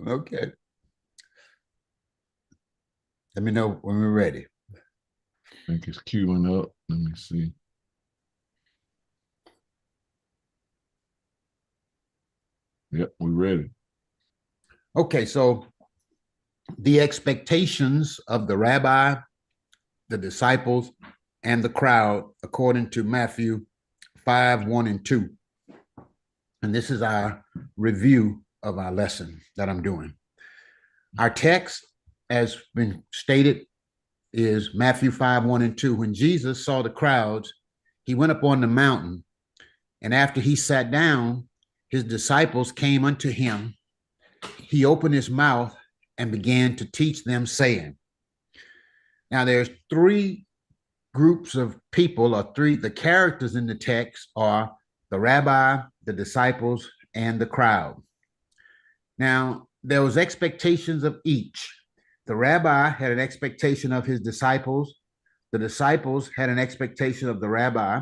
Okay. Let me know when we're ready. I think it's queuing up. Let me see. Yep, we're ready. Okay, so the expectations of the rabbi, the disciples, and the crowd, according to Matthew 5, 1 and 2. And this is our review of our lesson that I'm doing. Our text, as been stated, is Matthew 5, 1 and 2. When Jesus saw the crowds, he went up on the mountain, and after he sat down, his disciples came unto him. He opened his mouth and began to teach them, saying, now there's three groups of people, or three, the characters in the text are the rabbi, the disciples, and the crowd. Now, there was expectations of each. The rabbi had an expectation of his disciples, the disciples had an expectation of the rabbi,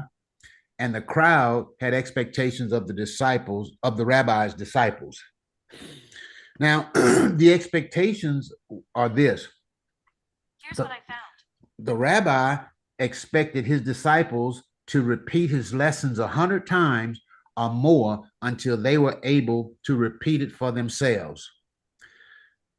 and the crowd had expectations of the disciples, of the rabbi's disciples. Now, the expectations are this. Here's what I found. The rabbi expected his disciples to repeat his lessons 100 times or more until they were able to repeat it for themselves.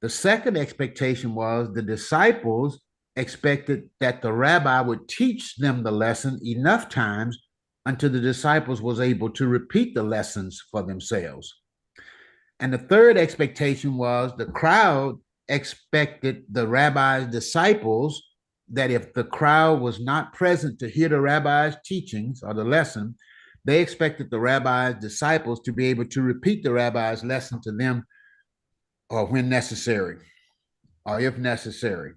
The second expectation was the disciples expected that the rabbi would teach them the lesson enough times until the disciples was able to repeat the lessons for themselves. And the third expectation was the crowd expected the rabbi's disciples that if the crowd was not present to hear the rabbi's teachings or the lesson, they expected the rabbi's disciples to be able to repeat the rabbi's lesson to them or when necessary or if necessary.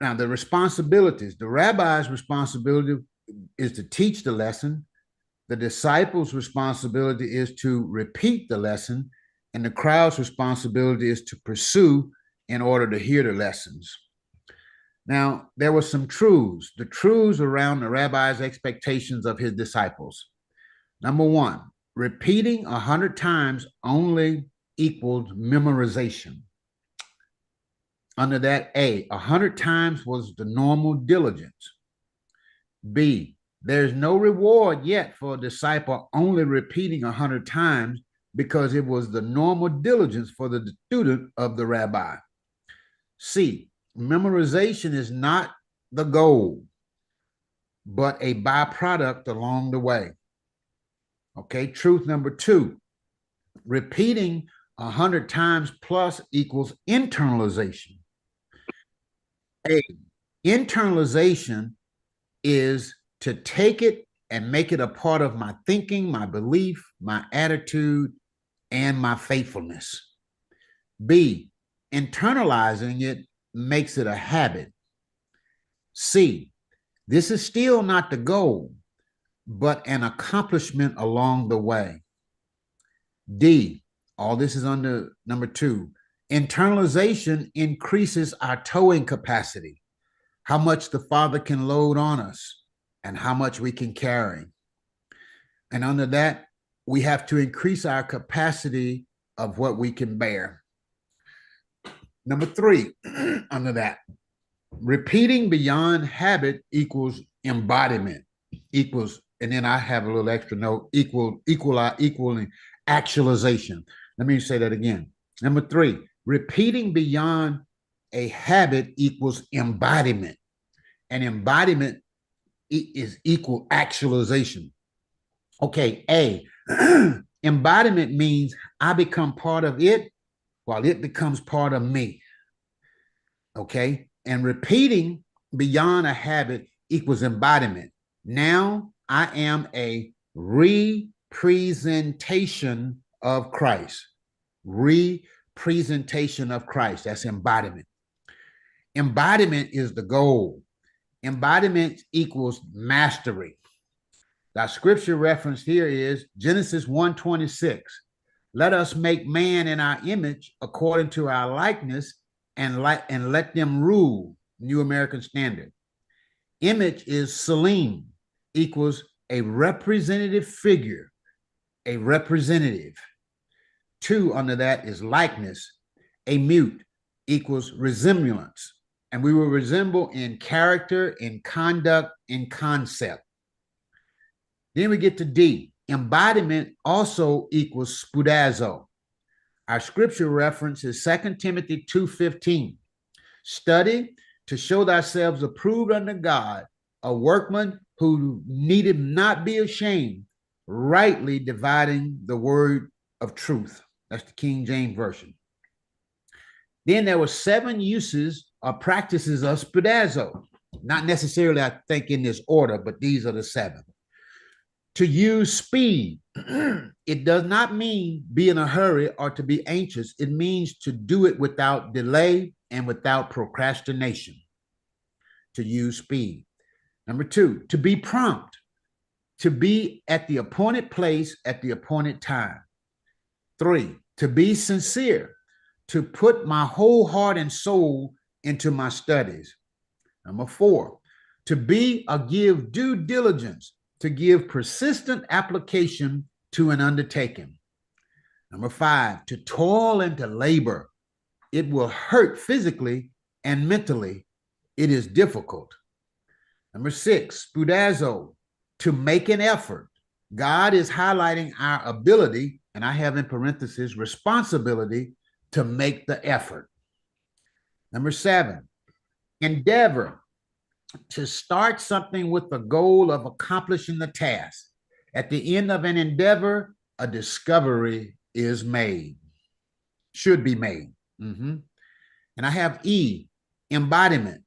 Now, the responsibilities, the rabbi's responsibility is to teach the lesson. The disciples' responsibility is to repeat the lesson, and the crowd's responsibility is to pursue in order to hear the lessons. Now, there were some truths, the truths around the rabbi's expectations of his disciples. Number one, repeating 100 times only equals memorization. Under that, A, 100 times was the normal diligence. B, there's no reward yet for a disciple only repeating 100 times because it was the normal diligence for the student of the rabbi. C, memorization is not the goal, but a byproduct along the way. Okay, truth number two, repeating 100 times plus equals internalization. A, internalization is to take it and make it a part of my thinking, my belief, my attitude, and my faithfulness. B, internalizing it makes it a habit. C, this is still not the goal, but an accomplishment along the way. D, all this is under number two. Internalization increases our towing capacity, how much the Father can load on us and how much we can carry. And under that, we have to increase our capacity of what we can bear. Number three, under that, repeating beyond habit equals embodiment, equals, and then I have a little extra note, equaling actualization. Let me say that again. Number three, repeating beyond a habit equals embodiment. And embodiment is equal actualization. Okay, A, embodiment means I become part of it while it becomes part of me. Okay, and repeating beyond a habit equals embodiment. Now I am a representation of Christ. Representation of Christ. That's embodiment. Embodiment is the goal. Embodiment equals mastery. The scripture reference here is Genesis 1:26. Let us make man in our image according to our likeness and let them rule. New American Standard. Image is Salim, equals a representative figure, a representative. Two under that is likeness. A mute equals resemblance. And we will resemble in character, in conduct, in concept. Then we get to D. Embodiment also equals spoudazo. Our scripture reference is 2 Timothy 2:15. Study to show thyself approved unto God, a workman who needed not be ashamed, rightly dividing the word of truth. That's the King James Version. Then there were 7 uses or practices of spoudazo. Not necessarily, I think, in this order, but these are the 7. To use speed, it does not mean be in a hurry or to be anxious. It means to do it without delay and without procrastination. To use speed. Number 2, to be prompt, to be at the appointed place at the appointed time. 3, to be sincere, to put my whole heart and soul into my studies. Number 4, to be or give due diligence, to give persistent application to an undertaking. Number 5, to toil and to labor. It will hurt physically and mentally. It is difficult. Number 6, spoudazo, to make an effort. God is highlighting our ability, and I have in parentheses, responsibility to make the effort. Number 7, endeavor, to start something with the goal of accomplishing the task. At the end of an endeavor, a discovery is made, should be made. And I have E, embodiment,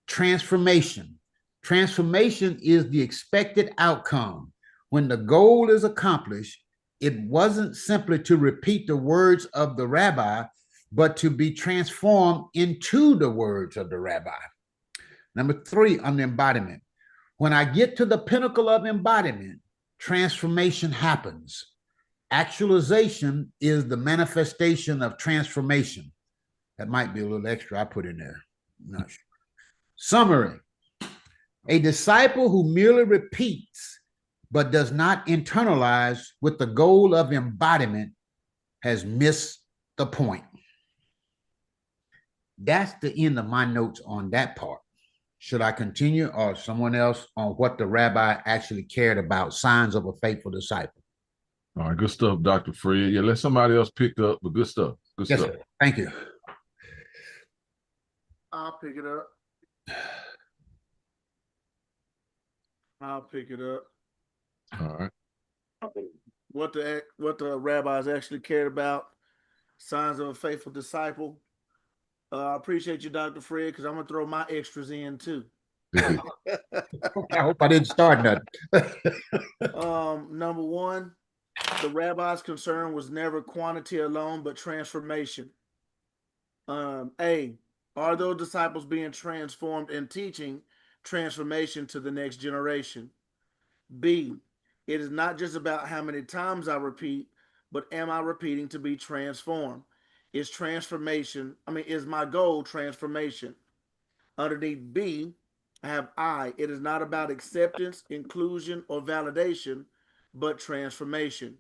transformation. Transformation is the expected outcome. When the goal is accomplished, it wasn't simply to repeat the words of the rabbi, but to be transformed into the words of the rabbi. Number 3, under embodiment. When I get to the pinnacle of embodiment, transformation happens. Actualization is the manifestation of transformation. That might be a little extra I put in there. I'm not sure. Summary. A disciple who merely repeats but does not internalize with the goal of embodiment has missed the point. That's the end of my notes on that part. Should I continue or someone else on what the rabbi actually cared about, signs of a faithful disciple? All right, good stuff, Dr. Fred. Yeah, let somebody else pick up, but good stuff. Good Yes, stuff. sir. Thank you. I'll pick it up. All right. What the rabbis actually cared about, signs of a faithful disciple. I appreciate you, Dr. Fred, because I'm gonna throw my extras in too. I hope I didn't start nothing. Number 1, the rabbi's concern was never quantity alone, but transformation. A, are those disciples being transformed and teaching transformation to the next generation? B, it is not just about how many times I repeat, but am I repeating to be transformed? Is my goal transformation? Underneath B, I have I. It is not about acceptance, inclusion, or validation, but transformation.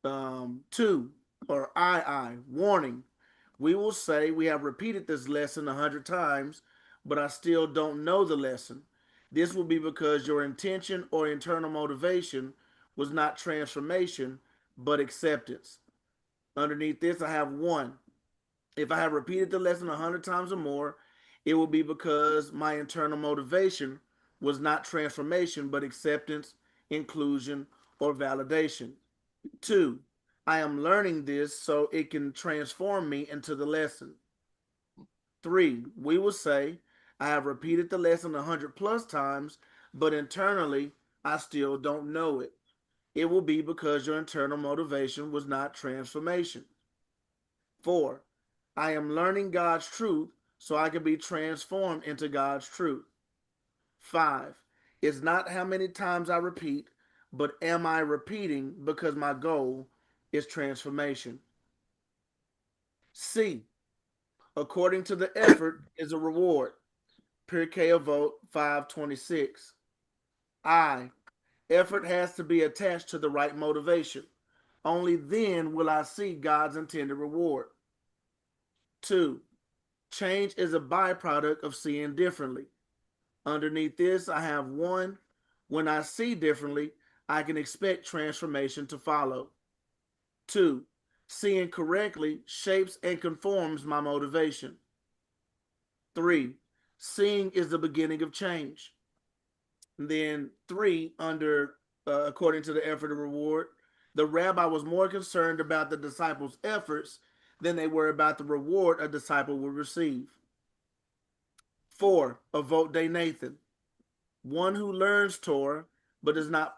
2, or I, warning. We will say we have repeated this lesson 100 times, but I still don't know the lesson. This will be because your intention or internal motivation was not transformation, but acceptance. Underneath this, I have 1. If I have repeated the lesson 100 times or more, it will be because my internal motivation was not transformation, but acceptance, inclusion, or validation. 2, I am learning this so it can transform me into the lesson. 3, we will say, I have repeated the lesson 100 plus times, but internally, I still don't know it. It will be because your internal motivation was not transformation. 4, I am learning God's truth so I can be transformed into God's truth. 5, it's not how many times I repeat, but am I repeating because my goal is transformation. C, according to the effort is a reward. Pirkei Avot 5:26. I, effort has to be attached to the right motivation. Only then will I see God's intended reward. 2, change is a byproduct of seeing differently. Underneath this, I have 1, when I see differently, I can expect transformation to follow. 2, seeing correctly shapes and conforms my motivation. 3, seeing is the beginning of change. And then 3, under according to the effort and reward, the rabbi was more concerned about the disciples' efforts than they were about the reward a disciple would receive. 4, Avote de Nathan, one who learns Torah but does not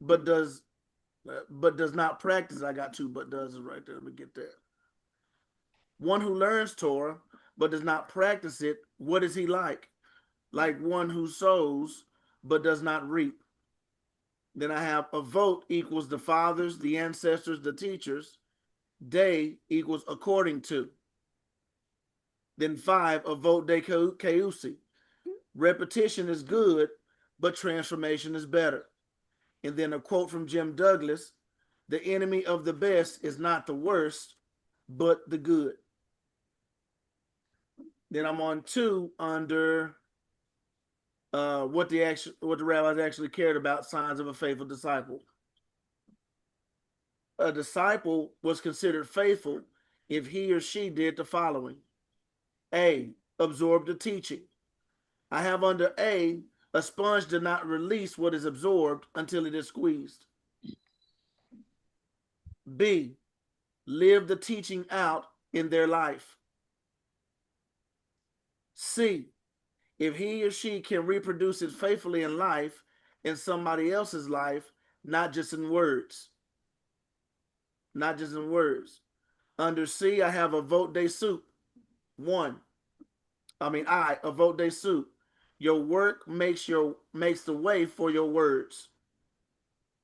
but does not practice. I got 2 but does right there. Let me get that. One who learns Torah but does not practice it, what is he like? Like one who sows but does not reap. Then I have a vote equals the fathers, the ancestors, the teachers. Day equals according to. Then 5, a vote de keusi. Repetition is good, but transformation is better. And then a quote from Jim Douglas: the enemy of the best is not the worst, but the good. Then I'm on 2 under what the rabbis actually cared about, signs of a faithful disciple. A disciple was considered faithful if he or she did the following. A, absorb the teaching. I have under A sponge does not release what is absorbed until it is squeezed. B, live the teaching out in their life. C, if he or she can reproduce it faithfully in life, in somebody else's life, not just in words. Not just in words. Under C, I have a vote de soup. I a vote de soup. Your work makes the way for your words.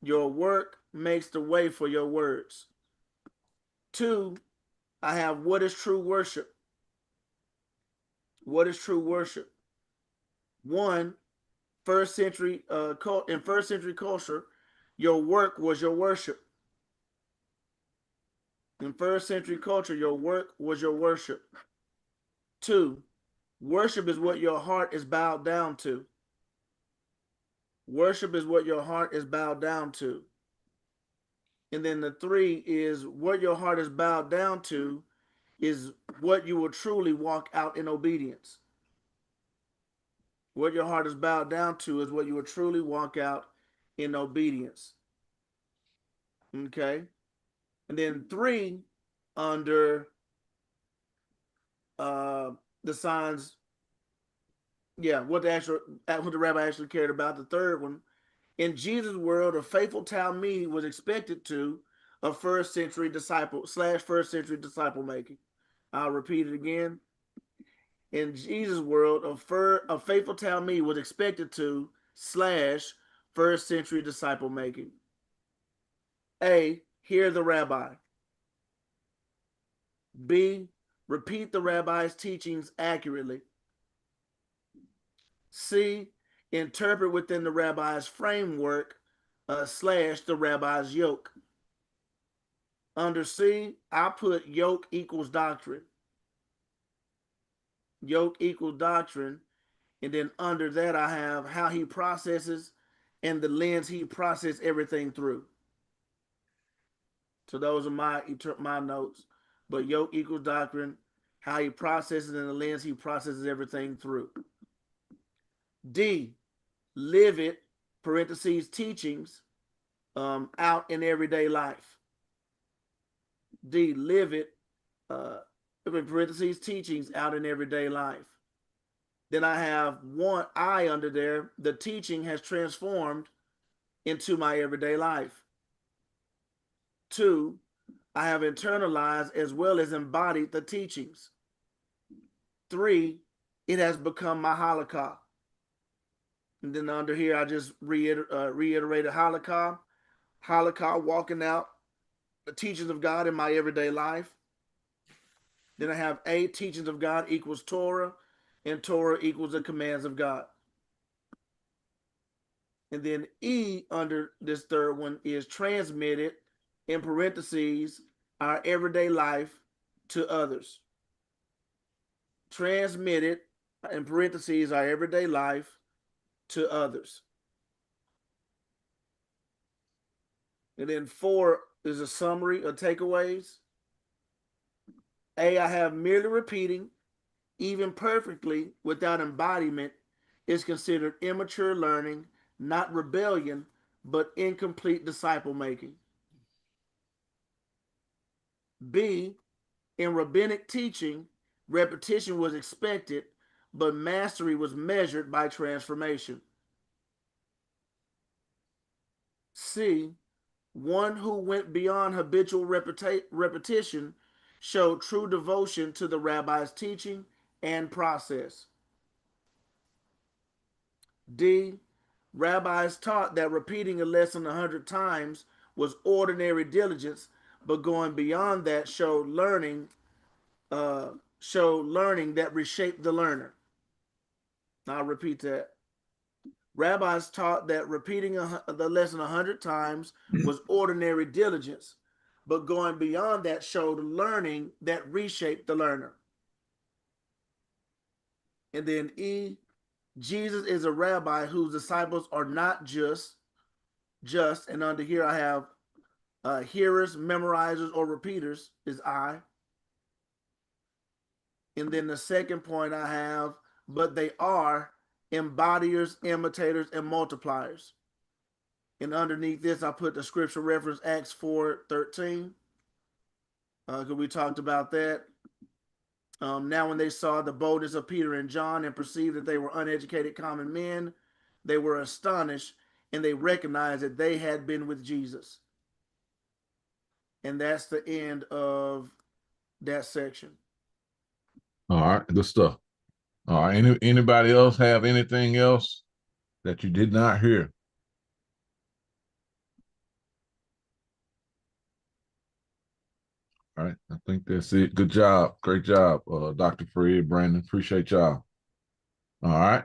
Your work makes the way for your words. 2, I have what is true worship. What is true worship? 1, first century in first century culture, your work was your worship. In first century culture, your work was your worship. 2, worship is what your heart is bowed down to. Worship is what your heart is bowed down to. And then the 3 is what your heart is bowed down to is what you will truly walk out in obedience. What your heart is bowed down to is what you will truly walk out in obedience. Okay? And then 3, under the signs, what the rabbi actually cared about. The 3rd one, in Jesus' world, a faithful Talmud was expected to a first century disciple making. I'll repeat it again. In Jesus' world, a faithful Talmud was expected to / first century disciple making. A, hear the rabbi. B, repeat the rabbi's teachings accurately. C, interpret within the rabbi's framework / the rabbi's yoke. Under C, I put yoke equals doctrine. Yoke equals doctrine. And then under that, I have how he processes and the lens he processes everything through. So those are my notes. But yoke equals doctrine, how he processes and the lens he processes everything through. D, live it, parentheses, teachings, out in everyday life. D, live it, parentheses, teachings out in everyday life. Then I have 1 I under there. The teaching has transformed into my everyday life. 2, I have internalized as well as embodied the teachings. 3, it has become my halakha. And then under here, I just reiterated halakha. Halakha, walking out the teachings of God in my everyday life. Then I have A, teachings of God equals Torah, and Torah equals the commands of God. And then E under this 3rd one is transmitted, in parentheses, our everyday life to others. Transmitted, in parentheses, our everyday life to others. And then 4 is a summary of takeaways. A, I have merely repeating, even perfectly without embodiment, is considered immature learning, not rebellion, but incomplete disciple making. B, in rabbinic teaching, repetition was expected, but mastery was measured by transformation. C, one who went beyond habitual repetition showed true devotion to the rabbi's teaching and process. D, rabbis taught that repeating a lesson 100 times was ordinary diligence, but going beyond that showed learning that reshaped the learner. I'll repeat that. Rabbis taught that repeating the lesson 100 times was ordinary diligence, but going beyond that showed learning that reshaped the learner. And then E, Jesus is a rabbi whose disciples are not just, and under here I have hearers, memorizers, or repeaters is I. And then the second point I have, but they are embodiers, imitators, and multipliers. And underneath this, I put the scripture reference Acts 4:13. Because we talked about that. Now, when they saw the boldness of Peter and John and perceived that they were uneducated common men, they were astonished and they recognized that they had been with Jesus. And that's the end of that section. All right, good stuff. All right, anybody else have anything else that you did not hear? All right, I think that's it. Good job. Great job, Dr. Fred, Brandon. Appreciate y'all. All right.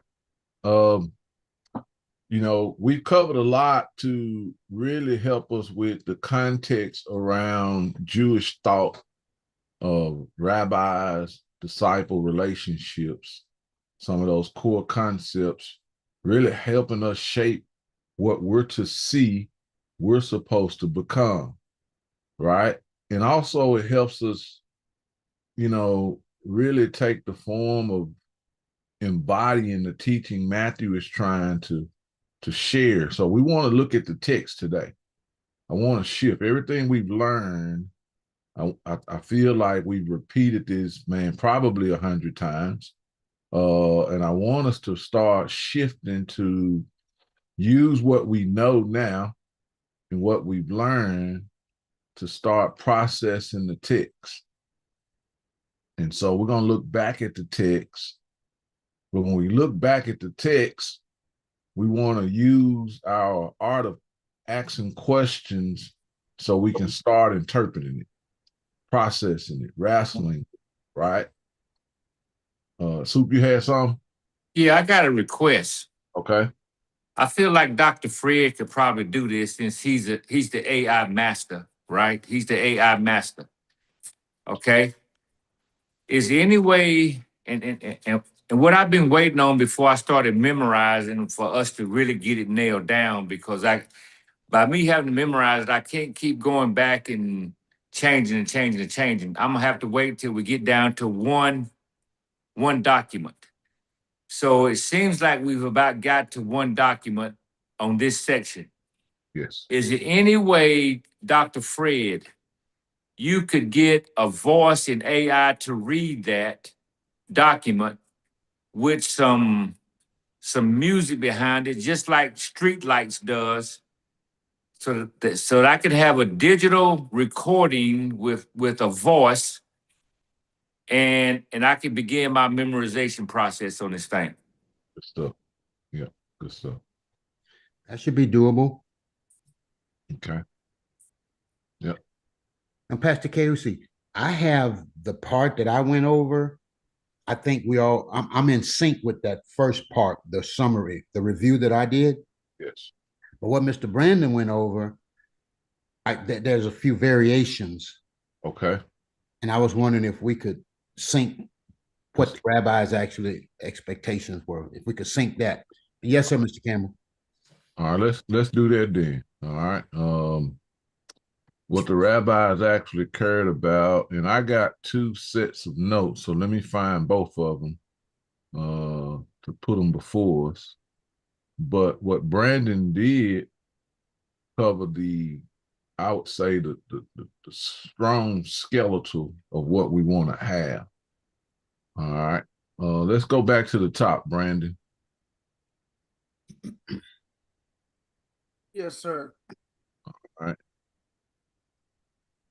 You know, we covered a lot to really help us with the context around Jewish thought of rabbis, disciple relationships, some of those core concepts, really helping us shape what we're to see we're supposed to become, right? And also it helps us, you know, really take the form of embodying the teaching Matthew is trying to share. So we want to look at the text today. I want to shift everything we've learned. I feel like we've repeated this, man, probably 100 times. And I want us to start shifting to use what we know now and what we've learned to start processing the text. And so we're going to look back at the text. But when we look back at the text, we want to use our art of asking questions so we can start interpreting it, processing it, wrestling, right? Soup, you had some? Yeah, I got a request. Okay. I feel like Dr. Fred could probably do this since he's the AI master, right? He's the AI master. Okay. Is there any way, and what I've been waiting on before I started memorizing for us to really get it nailed down, because by me having to memorize it, I can't keep going back and changing and changing and changing. I'm gonna have to wait till we get down to one document. So it seems like we've about got to one document on this section. Yes. Is there any way, Dr. Fred, you could get a voice in AI to read that document with some music behind it, just like Streetlights does, so that I could have a digital recording with a voice, and I could begin my memorization process on this thing. Good stuff. Yeah, good stuff. That should be doable. Okay. Yep. And Pastor KOC, I have the part that I went over. I think I'm in sync with that first part, the summary, the review that I did. Yes. But what Mr. Brandon went over, there's a few variations. Okay. And I was wondering if we could sync what the rabbi's actually expectations were, if we could sync that. Yes, sir, Mr. Campbell. All right, let's do that then. All right. What the rabbis actually cared about, and I got two sets of notes, so let me find both of them to put them before us. But what Brandon did cover I would say the strong skeletal of what we want to have. All right. Let's go back to the top, Brandon. Yes, sir. All right.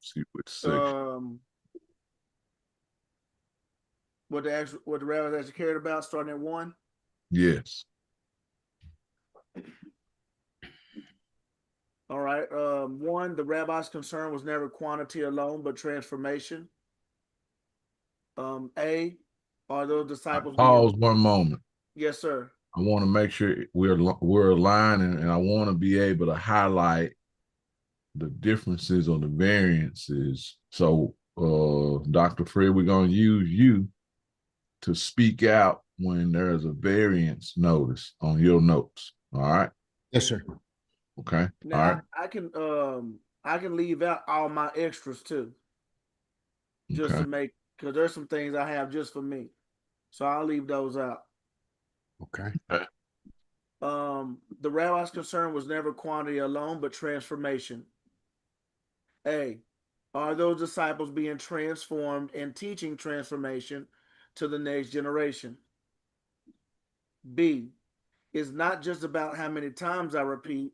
See which section. What the rabbis actually cared about, starting at 1. Yes. All right. 1, the rabbi's concern was never quantity alone, but transformation. A, are those disciples Pause one moment. Yes, sir. I want to make sure we're aligning, and I want to be able to highlight the differences or the variances. So, Dr. Fred, we're going to use you to speak out when there's a variance notice on your notes. All right. Yes, sir. Okay. Now, all right. I can leave out all my extras too, just to make, because there's some things I have just for me, so I'll leave those out. Okay. The rabbi's concern was never quantity alone, but transformation. A, are those disciples being transformed and teaching transformation to the next generation? B, it's not just about how many times I repeat,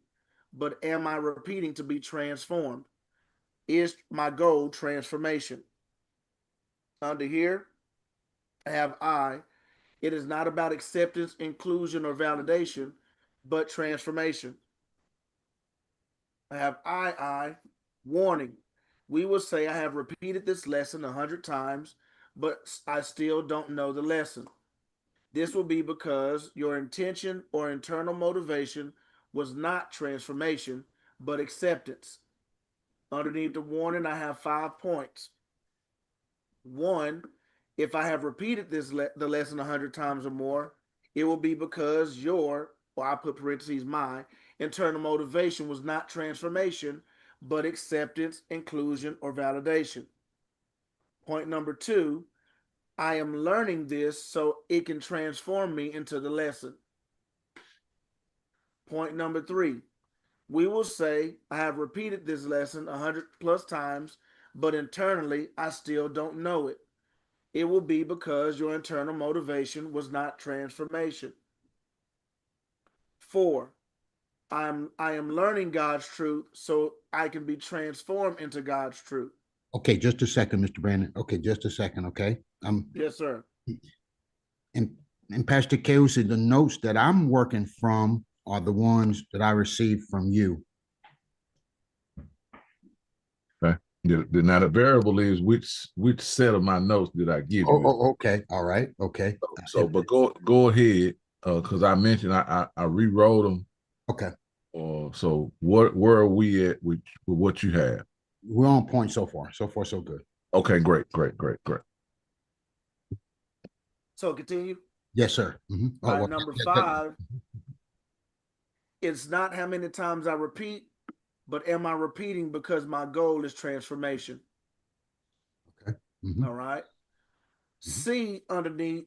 but am I repeating to be transformed? Is my goal transformation? Under here, I have I. It is not about acceptance, inclusion, or validation, but transformation. I have I. Warning. We will say I have repeated this lesson 100 times, but I still don't know the lesson. This will be because your intention or internal motivation was not transformation, but acceptance. Underneath the warning, I have 5 points. 1, if I have repeated the lesson 100 times or more, it will be because your, or I put parentheses, my internal motivation was not transformation, but acceptance, inclusion, or validation. Point number 2, I am learning this so it can transform me into the lesson. Point number 3, we will say I have repeated this lesson 100 plus times, but internally I still don't know it. It will be because your internal motivation was not transformation. 4, I am learning God's truth so I can be transformed into God's truth. Okay, just a second, Mr. Brandon. Okay, just a second. Okay. Yes, sir. And Pastor K said the notes that I'm working from are the ones that I received from you. Okay. Now the variable is which set of my notes did I give you? Okay. All right. Okay. So but go ahead, because I mentioned I rewrote them. Okay. So where are we at with what you have? We're on point so far. So far, so good. Okay, great. So continue. Yes, sir. Number 5, it's not how many times I repeat, but am I repeating because my goal is transformation? Okay. All right. C, underneath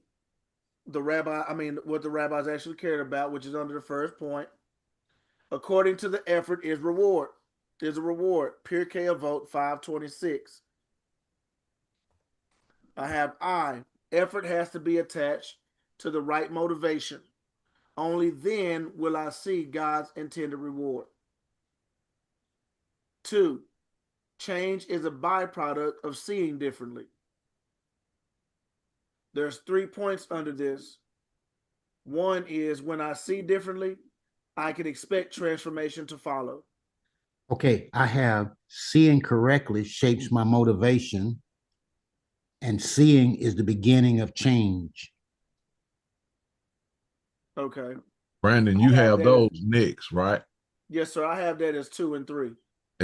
what the rabbis actually cared about, which is under the first point. According to the effort is reward. Is a reward. Pirkei Avot 5:26. I have effort has to be attached to the right motivation. Only then will I see God's intended reward. 2, change is a byproduct of seeing differently. There's 3 points under this. 1 is when I see differently, I can expect transformation to follow. Okay, I have seeing correctly shapes my motivation, and seeing is the beginning of change. Okay. Brandon, you have those next, right? Yes, sir. I have that as 2 and 3.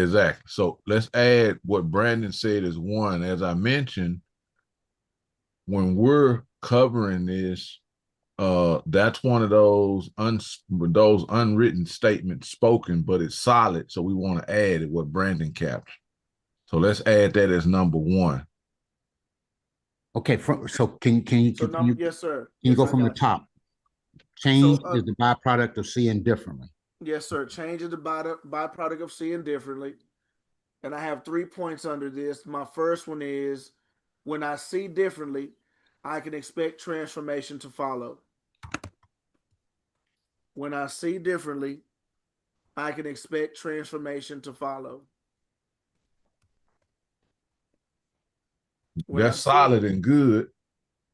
Exactly. So let's add what Brandon said is 1. As I mentioned, when we're covering this, that's one of those unwritten statements spoken, but it's solid. So we want to add it what Brandon captured. So let's add that as number 1. Okay, so can you So continue? yes, sir. Can you Yes, go I from the got you. top? Change So is the byproduct of seeing differently. yes, sir. Change is the byproduct of seeing differently. And I have 3 points under this. My first one is when I see differently, I can expect transformation to follow. When I see differently, I can expect transformation to follow. When That's solid and good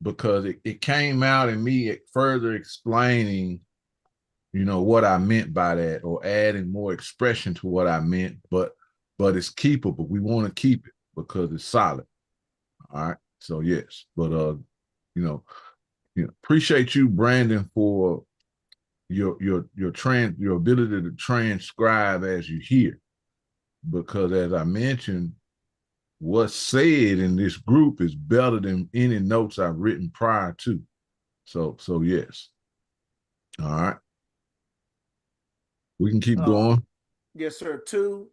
because it came out in me further explaining, what I meant by that or adding more expression to what I meant, but it's keepable. We want to keep it because it's solid. All right. So yes, but appreciate you, Brandon, for your ability to transcribe as you hear, because as I mentioned, what's said in this group is better than any notes I've written prior to. So yes. All right. We can keep going. Yes, sir. 2,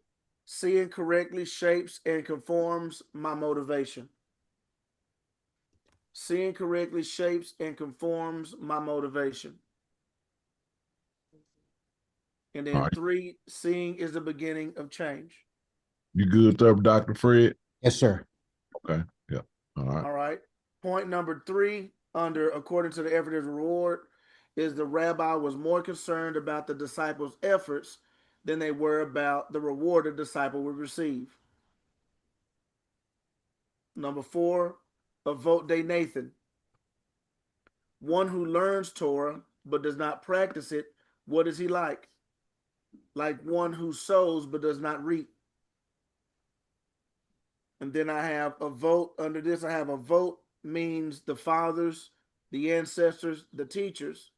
seeing correctly shapes and conforms my motivation. Seeing correctly shapes and conforms my motivation. And then Right. 3, seeing is the beginning of change. You good there, Dr. Fred? Yes, sir. Okay. Yeah. All right. All right. Point number 3, under according to the effort is reward, is the rabbi was more concerned about the disciples' efforts than they were about the reward the disciple would receive. Number 4, a vote day Nathan. One who learns Torah but does not practice it, what is he like? Like one who sows but does not reap. And then I have a vote under this. I have a vote means the fathers, the ancestors, the teachers,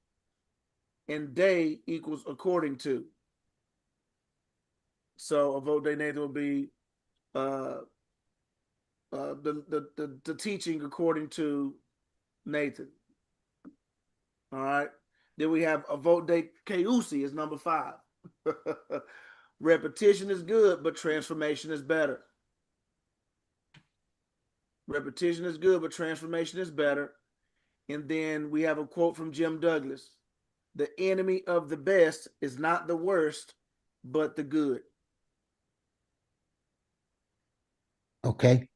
and day equals according to. So a vote day Nathan will be the teaching according to Nathan. All right. Then we have a vote day Keusi is number 5. Repetition is good, but transformation is better. Repetition is good, but transformation is better. And then we have a quote from Jim Douglas. The enemy of the best is not the worst, but the good. Okay.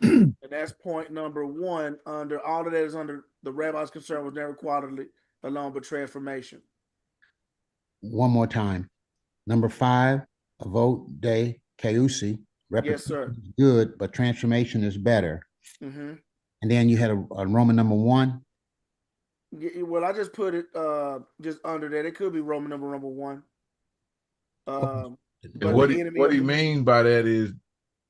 And that's point number 1 under all of that is under the rabbi's concern was never quality alone, but transformation. One more time. Number 5, a vote day Keusi. Yes, sir. Repetition is good, but transformation is better. Mm-hmm. And then you had a Roman number 1. Well, I just put it just under that. It could be Roman number 1. And But what the enemy what of he the mean by that is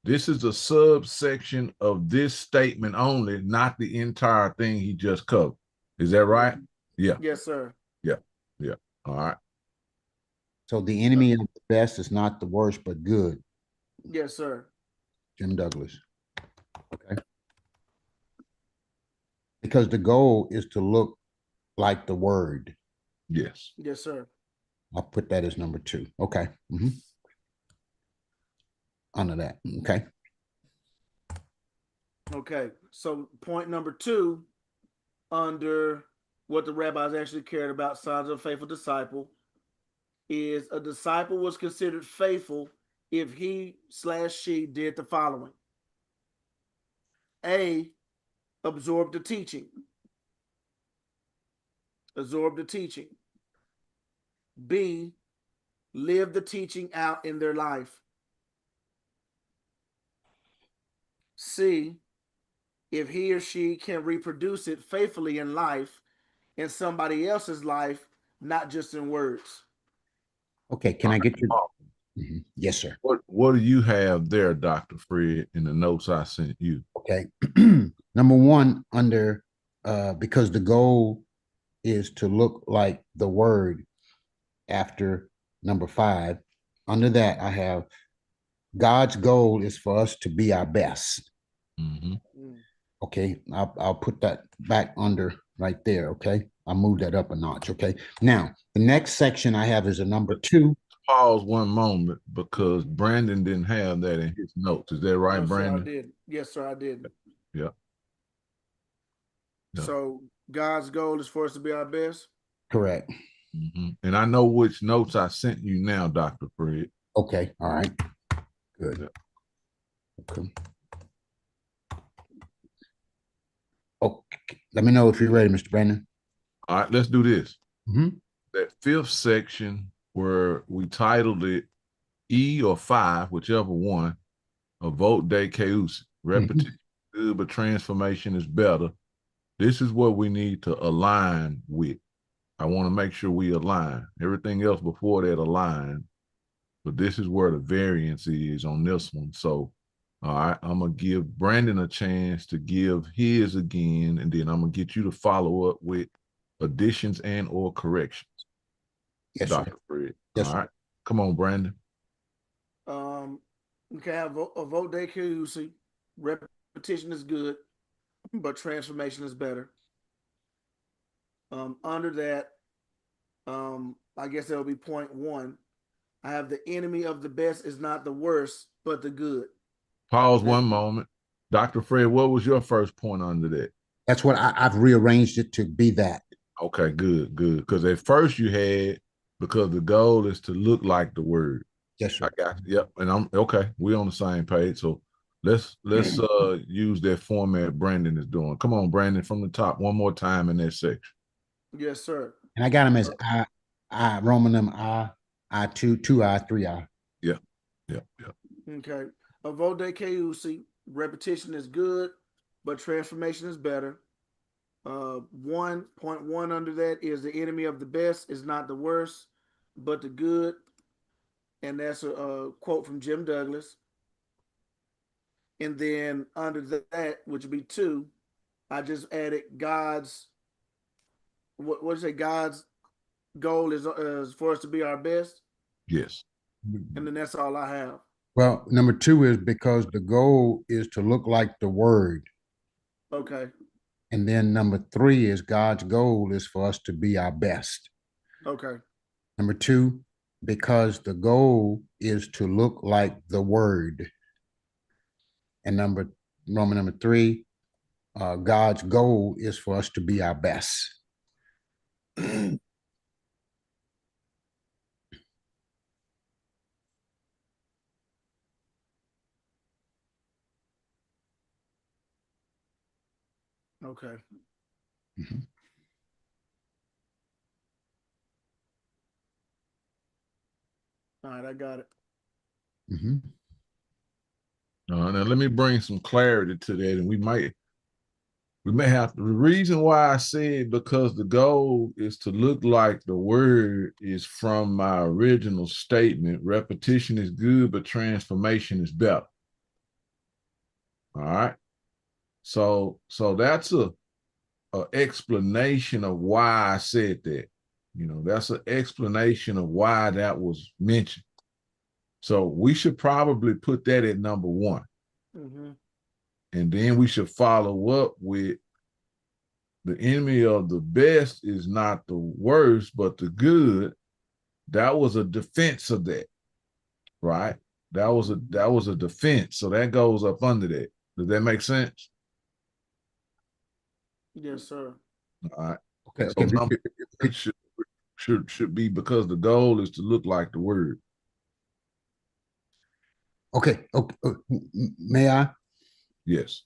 this is a subsection of this statement only, not the entire thing he just covered. Is that right? Yeah. Yes, sir. Yeah. Yeah. All right. So the enemy of the best is not the worst, but good. Yes, sir. Jim Douglas. Okay. Because the goal is to look like the word. Yes. Yes, sir. I'll put that as number 2. Okay. Under that. Okay. Okay. So point number 2 under what the rabbis actually cared about, signs of a faithful disciple, is a disciple was considered faithful if he/she did the following. A, absorb the teaching. Absorb the teaching. B, live the teaching out in their life. C, if he or she can reproduce it faithfully in life, in somebody else's life, not just in words. Okay. Can I get your Yes, sir. What do you have there, Dr. Fred, in the notes I sent you? Okay. Number 1 under because the goal is to look like the word after number 5. Under that, I have God's goal is for us to be our best. Mm-hmm. Okay, I'll put that back under right there. Okay, I'll move that up a notch. Okay, now the next section I have is a number 2. Pause one moment because Brandon didn't have that in his notes. Is that right, No, Brandon? sir, I did. Yes, sir, I did. Yeah. Yeah. So God's goal is for us to be our best. Correct. Mm-hmm. And I know which notes I sent you now, Dr. Fred. Okay, all right, good. Yeah. Okay. Okay, let me know if you're ready, Mr. Brandon. All right, let's do this. Mm-hmm. That 5th section where we titled it E or 5, whichever one, a vote de Ceusi. Repetition is good, but transformation is better. This is what we need to align with. I want to make sure we align. Everything else before that align, but this is where the variance is on this one. So, all right, I'm going to give Brandon a chance to give his again, and then I'm going to get you to follow up with additions and or corrections. Yes, Dr. sir. Fred. Yes, all sir. right. Come on, Brandon. We can have a vote de Ceusi. Repetition is good, but transformation is better. Under that, I guess that will be point 1. I have the enemy of the best is not the worst, but the good. Pause one moment. Dr. Fred, what was your first point under that? That's what I've rearranged it to be that. Okay, good, good. Because at first you had, because the goal is to look like the word. Yes, sir. I got you. Yep. And I'm okay. We're on the same page. So let's use that format Brandon is doing. Come on, Brandon, from the top one more time in that section. Yes, sir. And I got them as Roman them I2, 2I, 3I. Yeah. Yeah. Yeah. Okay. A vote de Ceusi. Repetition is good, but transformation is better. 1.1 under that is the enemy of the best is not the worst, but the good. And that's a quote from Jim Douglas. And then under that, which would be 2, I just added God's, what did you say? God's goal is for us to be our best. Yes. And then that's all I have. Well, number 2 is because the goal is to look like the word. Okay. And then number 3 is God's goal is for us to be our best. Okay. Number 2, because the goal is to look like the word. And Roman number 3, God's goal is for us to be our best. Okay. Mm-hmm. All right, I got it. Mm-hmm. Now let me bring some clarity to that, and we may have the reason why I said because the goal is to look like the word is from my original statement. Repetition is good, but transformation is better. All right. So that's a explanation of why I said that. That's an explanation of why that was mentioned. So we should probably put that at number 1. Mm-hmm. And then we should follow up with the enemy of the best is not the worst, but the good. That was a defense of that, right? That was a defense. So that goes up under that. Does that make sense? Yes, sir. All right. Okay. So number should be because the goal is to look like the word. Okay. May I? Yes.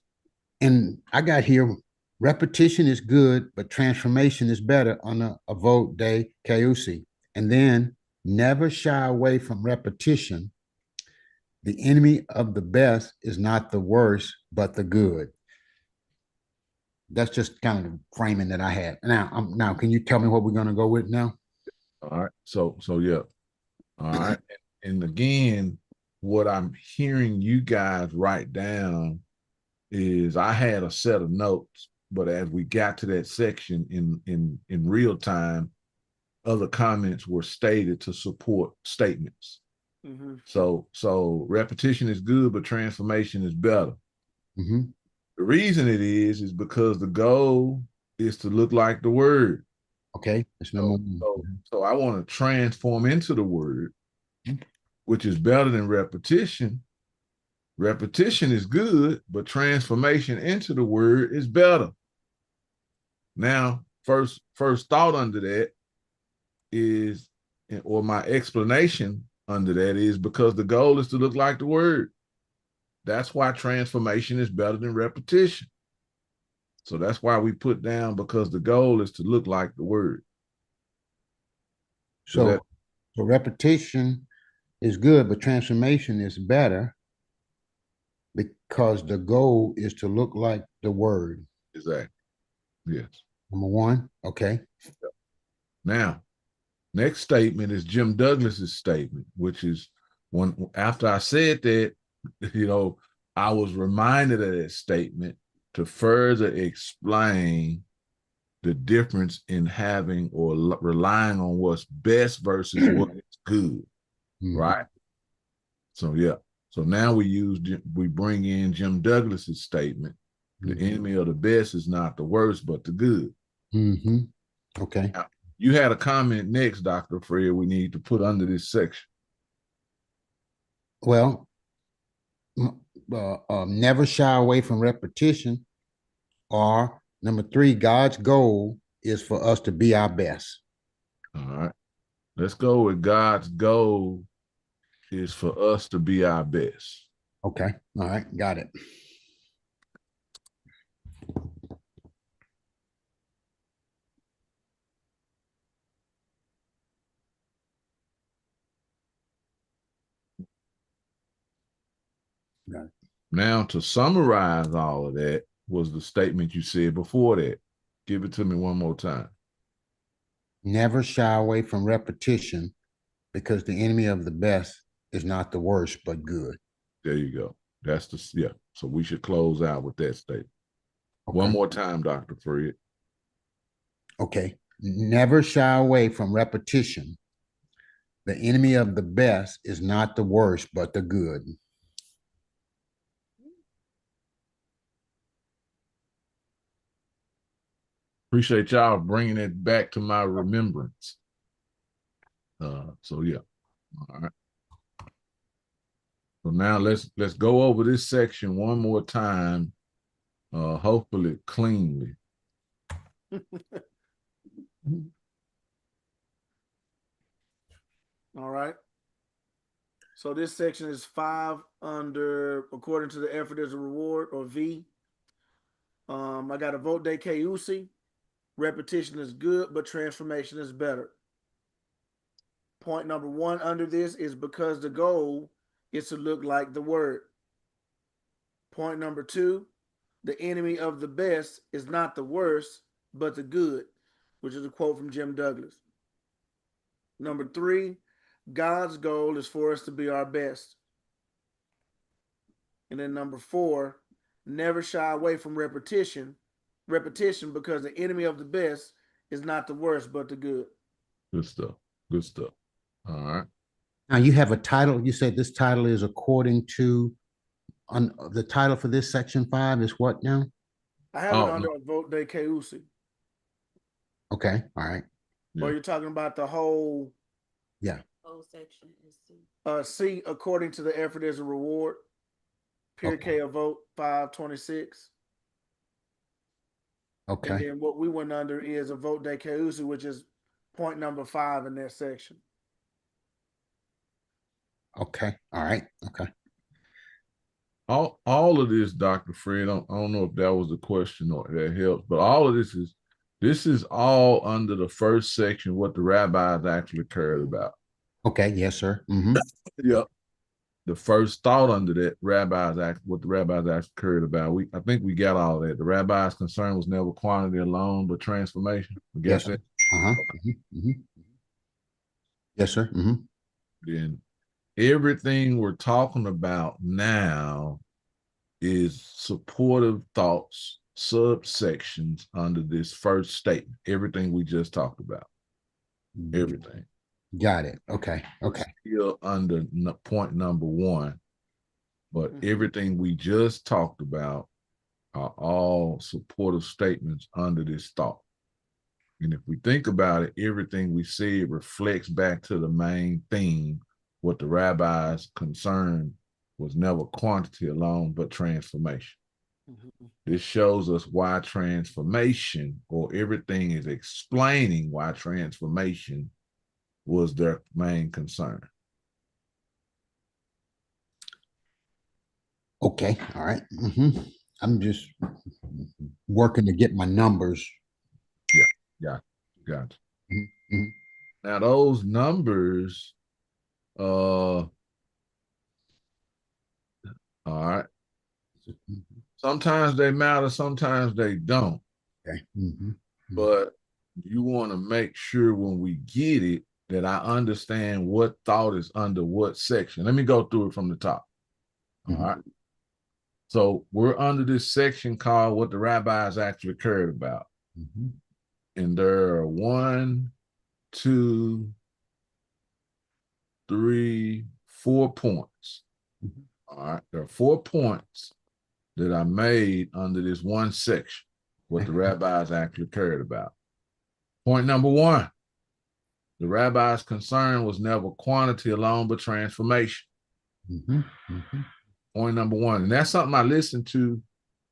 And I got here, repetition is good, but transformation is better on a vote de Ceusi. And then never shy away from repetition. The enemy of the best is not the worst, but the good. That's just kind of the framing that I had. Now, can you tell me what we're going to go with now? All right. So yeah. All right. And again, what I'm hearing you guys write down is I had a set of notes, but as we got to that section in real time, other comments were stated to support statements. Mm-hmm. So repetition is good, but transformation is better. Mm-hmm. The reason it is because the goal is to look like the word. Okay, that's number one. So I want to transform into the word, which is better than repetition. Repetition is good, but transformation into the word is better. Now, first thought under that is, or my explanation under that is because the goal is to look like the word. That's why transformation is better than repetition. So that's why we put down because the goal is to look like the word. So repetition is good, but transformation is better because the goal is to look like the word. Exactly. Yes. Number one. Okay. Now, next statement is Jim Douglas's statement, which is when after I said that, I was reminded of that statement to further explain the difference in having or relying on what's best versus what's good, right? So yeah. So now we bring in Jim Douglas's statement. The enemy of the best is not the worst, but the good. Okay. Now, you had a comment next, Dr. Fred, we need to put under this section. Well, never shy away from repetition. Or number three, God's goal is for us to be our best. All right. Let's go with God's goal is for us to be our best. Okay. All right. Got it. Got it. Now, to summarize all of that was the statement you said before that. Give it to me one more time. Never shy away from repetition because the enemy of the best is not the worst, but good. There you go. That's yeah. So we should close out with that statement. Okay. One more time, Dr. Fred. Okay. Never shy away from repetition. The enemy of the best is not the worst, but the good. Appreciate y'all bringing it back to my remembrance. So yeah. All right. So now let's go over this section one more time, hopefully cleanly. All right. So this section is 5 under, according to the effort is a reward, or V. I got a vote de Keusi. Repetition is good, but transformation is better. Point number 1 under this is because the goal is to look like the word. Point number 2, the enemy of the best is not the worst, but the good, which is a quote from Jim Douglas. Number 3, God's goal is for us to be our best. And then number 4, never shy away from repetition because the enemy of the best is not the worst, but the good. Good stuff. Good stuff. All right. Now you have a title. You said this title is according to the title for this section 5 is what now? I have it under a vote de Keusi. Okay. All right. Yeah. Or you're talking about the whole. Yeah. Whole section is C. C, according to the effort is a reward. Peer K a vote 526. Okay. And then what we went under is a vote de Keusi, which is point number 5 in that section. Okay. All right. Okay. All of this, Dr. Fred, I don't know if that was the question or that helps, but all of this is all under the first section, what the rabbis actually cared about. Okay. Yes, sir. Yep. The first thought under that, what the rabbis actually cared about. I think we got all that. The rabbi's concern was never quantity alone, but transformation. We got that. Yes, sir. Then everything we're talking about now is supportive thoughts, subsections under this first statement. Everything we just talked about. Everything. Got it. Okay. Okay. Still under point number one, but everything we just talked about are all supportive statements under this thought. And if we think about it, everything we said reflects back to the main theme. What the rabbi's concern was never quantity alone, but transformation. This shows us why transformation, or everything is explaining why transformation was their main concern. Okay. All right. I'm just working to get my numbers. Yeah, gotcha. Mhm. Now those numbers, all right. Sometimes they matter, sometimes they don't. Okay. But you want to make sure when we get it that I understand what thought is under what section. Let me go through it from the top. All right. So we're under this section called what the rabbis actually cared about. And there are 1, 2, 3, 4 points. All right. There are 4 points that I made under this one section, what the rabbis actually cared about. Point number 1, the rabbi's concern was never quantity alone, but transformation. Point number 1. And that's something I listen to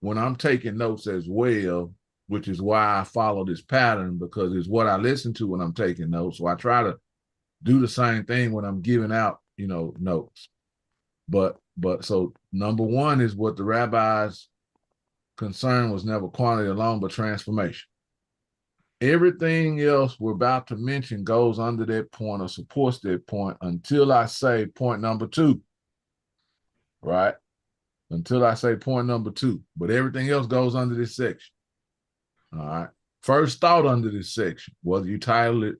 when I'm taking notes as well, which is why I follow this pattern, because it's what I listen to when I'm taking notes. So I try to do the same thing when I'm giving out, notes. But so number 1 is what the rabbi's concern was never quantity alone, but transformation. Everything else we're about to mention goes under that point or supports that point until I say point number 2, right? Until I say point number 2, but everything else goes under this section. All right. First thought under this section, whether you title it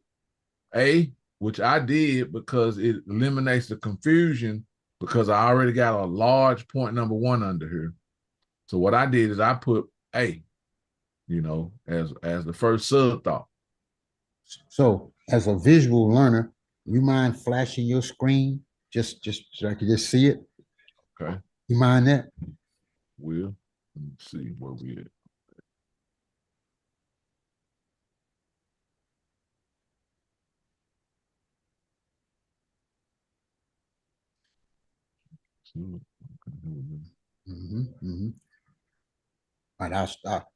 A, which I did because it eliminates the confusion, because I already got a large point number 1 under here. So what I did is I put A, as the first sub thought. So, as a visual learner, you mind flashing your screen just so I can just see it? Okay. You mind that? Will, let me see where we at. All right, I'll stop.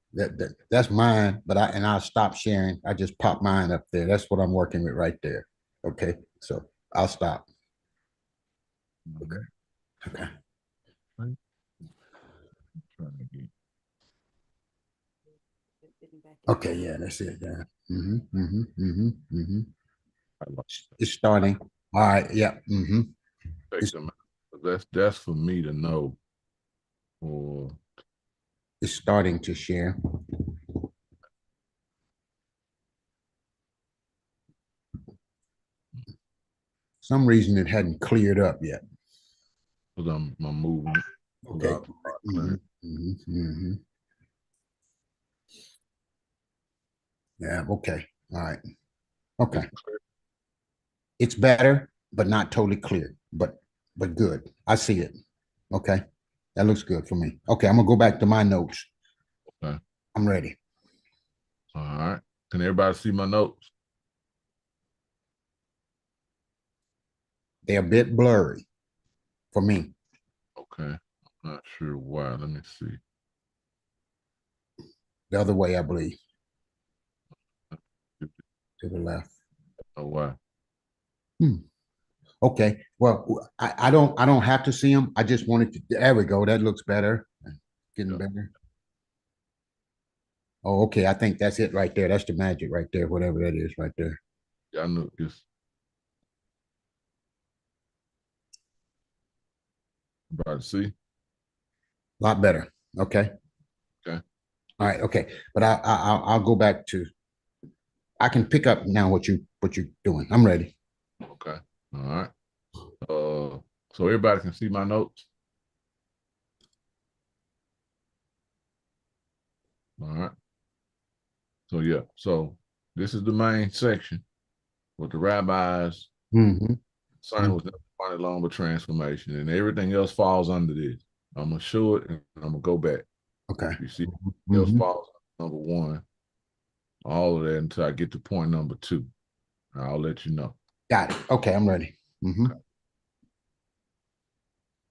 That's mine, but I'll stop sharing. I just pop mine up there. That's what I'm working with right there. Okay, so I'll stop. Okay. Okay. Right. Okay, yeah, that's it. Yeah. It's starting. All right, yeah. Take them out. That's for me to know. Or It's starting to share. Some reason it hadn't cleared up yet. because I'm moving. Okay. Yeah, okay. All right. Okay. It's better, but not totally clear. But good. I see it. Okay. That looks good for me. Okay, I'm gonna go back to my notes. Okay. I'm ready. All right. Can everybody see my notes? They're a bit blurry for me. Okay. I'm not sure why. Let me see. The other way, I believe. To the left. Oh, why? Okay. Well, I don't have to see them. I just wanted to. There we go. That looks better. Getting better. Oh, okay. I think that's it right there. That's the magic right there. Whatever that is right there. Yeah, I know it's about to see. A lot better. Okay. Okay. All right. Okay. But I'll go back to. I can pick up now what you're doing. I'm ready. Okay. All right. So everybody can see my notes. All right. So yeah. So this is the main section. What the rabbis Mm-hmm. Concern was never finding long but transformation, and everything else falls under this. I'm gonna show it and I'm gonna go back. Okay. You see, Mm-hmm. else falls under number one, all of that until I get to point number two. I'll let you know. Got it. Okay, I'm ready. Mm-hmm.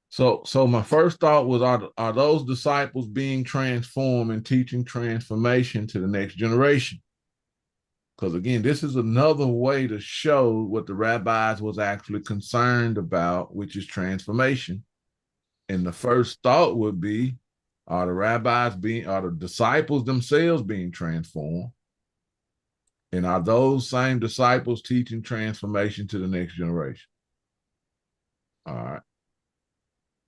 So my first thought was, are those disciples being transformed and teaching transformation to the next generation? Because again, this is another way to show what the rabbis was actually concerned about, which is transformation. And the first thought would be, are the disciples themselves being transformed? And are those same disciples teaching transformation to the next generation? All right.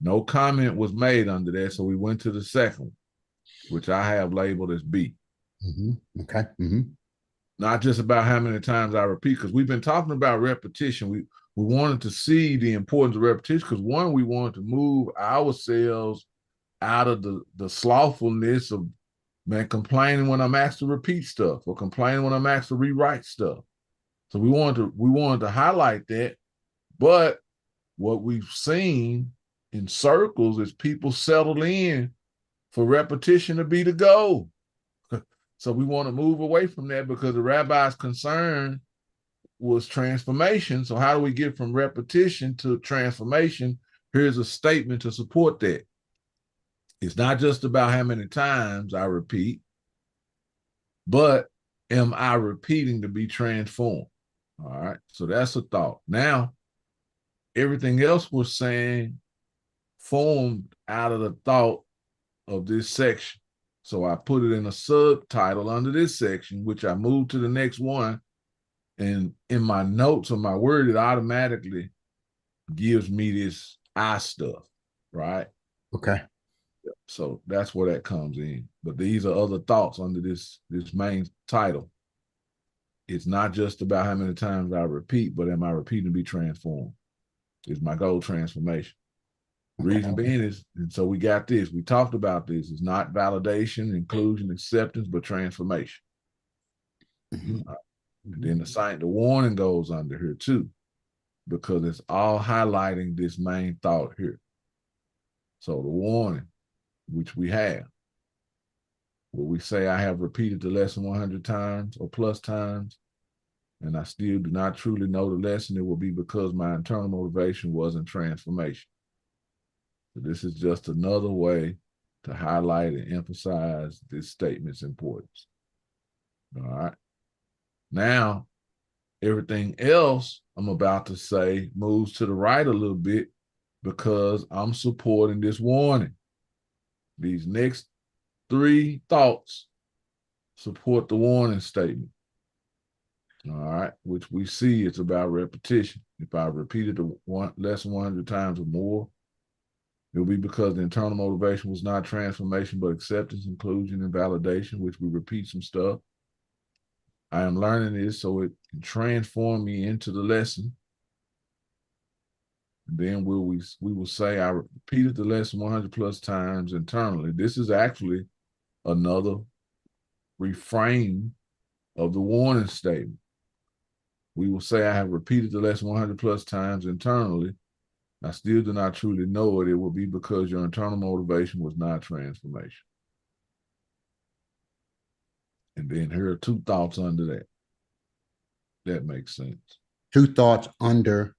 No comment was made under that, so we went to the second, which I have labeled as B. Mm-hmm. Okay. Mm-hmm. Not just about how many times I repeat, because we've been talking about repetition. We wanted to see the importance of repetition because, one, we wanted to move ourselves out of the slothfulness of, man, complaining when I'm asked to repeat stuff or complaining when I'm asked to rewrite stuff. So we wanted to highlight that. But what we've seen in circles is people settled in for repetition to be the goal. So we want to move away from that because the rabbi's concern was transformation. So how do we get from repetition to transformation? Here's a statement to support that. It's not just about how many times I repeat, but am I repeating to be transformed? All right. So that's a thought. Now, everything else we're saying formed out of the thought of this section. So I put it in a subtitle under this section, which I moved to the next one. And in my notes or my word, it automatically gives me this I stuff, right? Okay. So that's where that comes in. But these are other thoughts under this main title. It's not just about how many times I repeat, but am I repeating to be transformed? Is my goal transformation? Reason being is, and so we got this. We talked about this. It's not validation, inclusion, acceptance, but transformation. Mm-hmm. And then the warning goes under here too, because it's all highlighting this main thought here. So the warning, which we have, where we say I have repeated the lesson 100 times or plus times, and I still do not truly know the lesson, it will be because my internal motivation wasn't transformation. So this is just another way to highlight and emphasize this statement's importance. All right. Now, everything else I'm about to say moves to the right a little bit because I'm supporting this warning. These next three thoughts support the warning statement. All right, which we see it's about repetition. If I repeated the lesson 100 times or more, it'll be because the internal motivation was not transformation, but acceptance, inclusion, and validation, which we repeat some stuff. I am learning this so it can transform me into the lesson. And then we will say I repeated the lesson 100 plus times internally. This is actually another reframe of the warning statement. We will say I have repeated the lesson 100 plus times internally. I still do not truly know it. It will be because your internal motivation was not transformation. And then here are two thoughts under that. That makes sense. Two thoughts under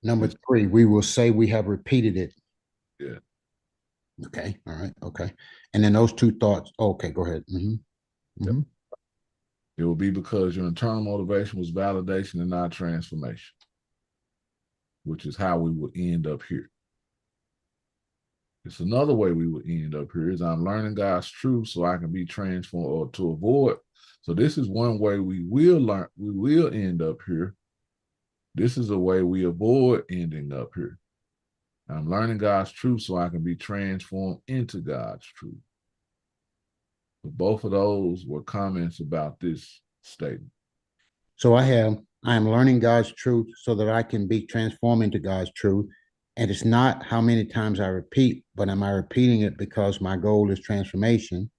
number three. We will say we have repeated it. Yeah. Okay. All right. Okay. And then those two thoughts. Okay. Go ahead. Mm-hmm. Mm-hmm. Yep. It will be because your internal motivation was validation and not transformation, which is how we will end up here. It's another way we will end up here is I'm learning God's truth so I can be transformed or to avoid. So this is one way we will end up here. This is a way we avoid ending up here. I'm learning God's truth so I can be transformed into God's truth. But both of those were comments about this statement. So I am learning God's truth so that I can be transformed into God's truth. And it's not how many times I repeat, but am I repeating it because my goal is transformation?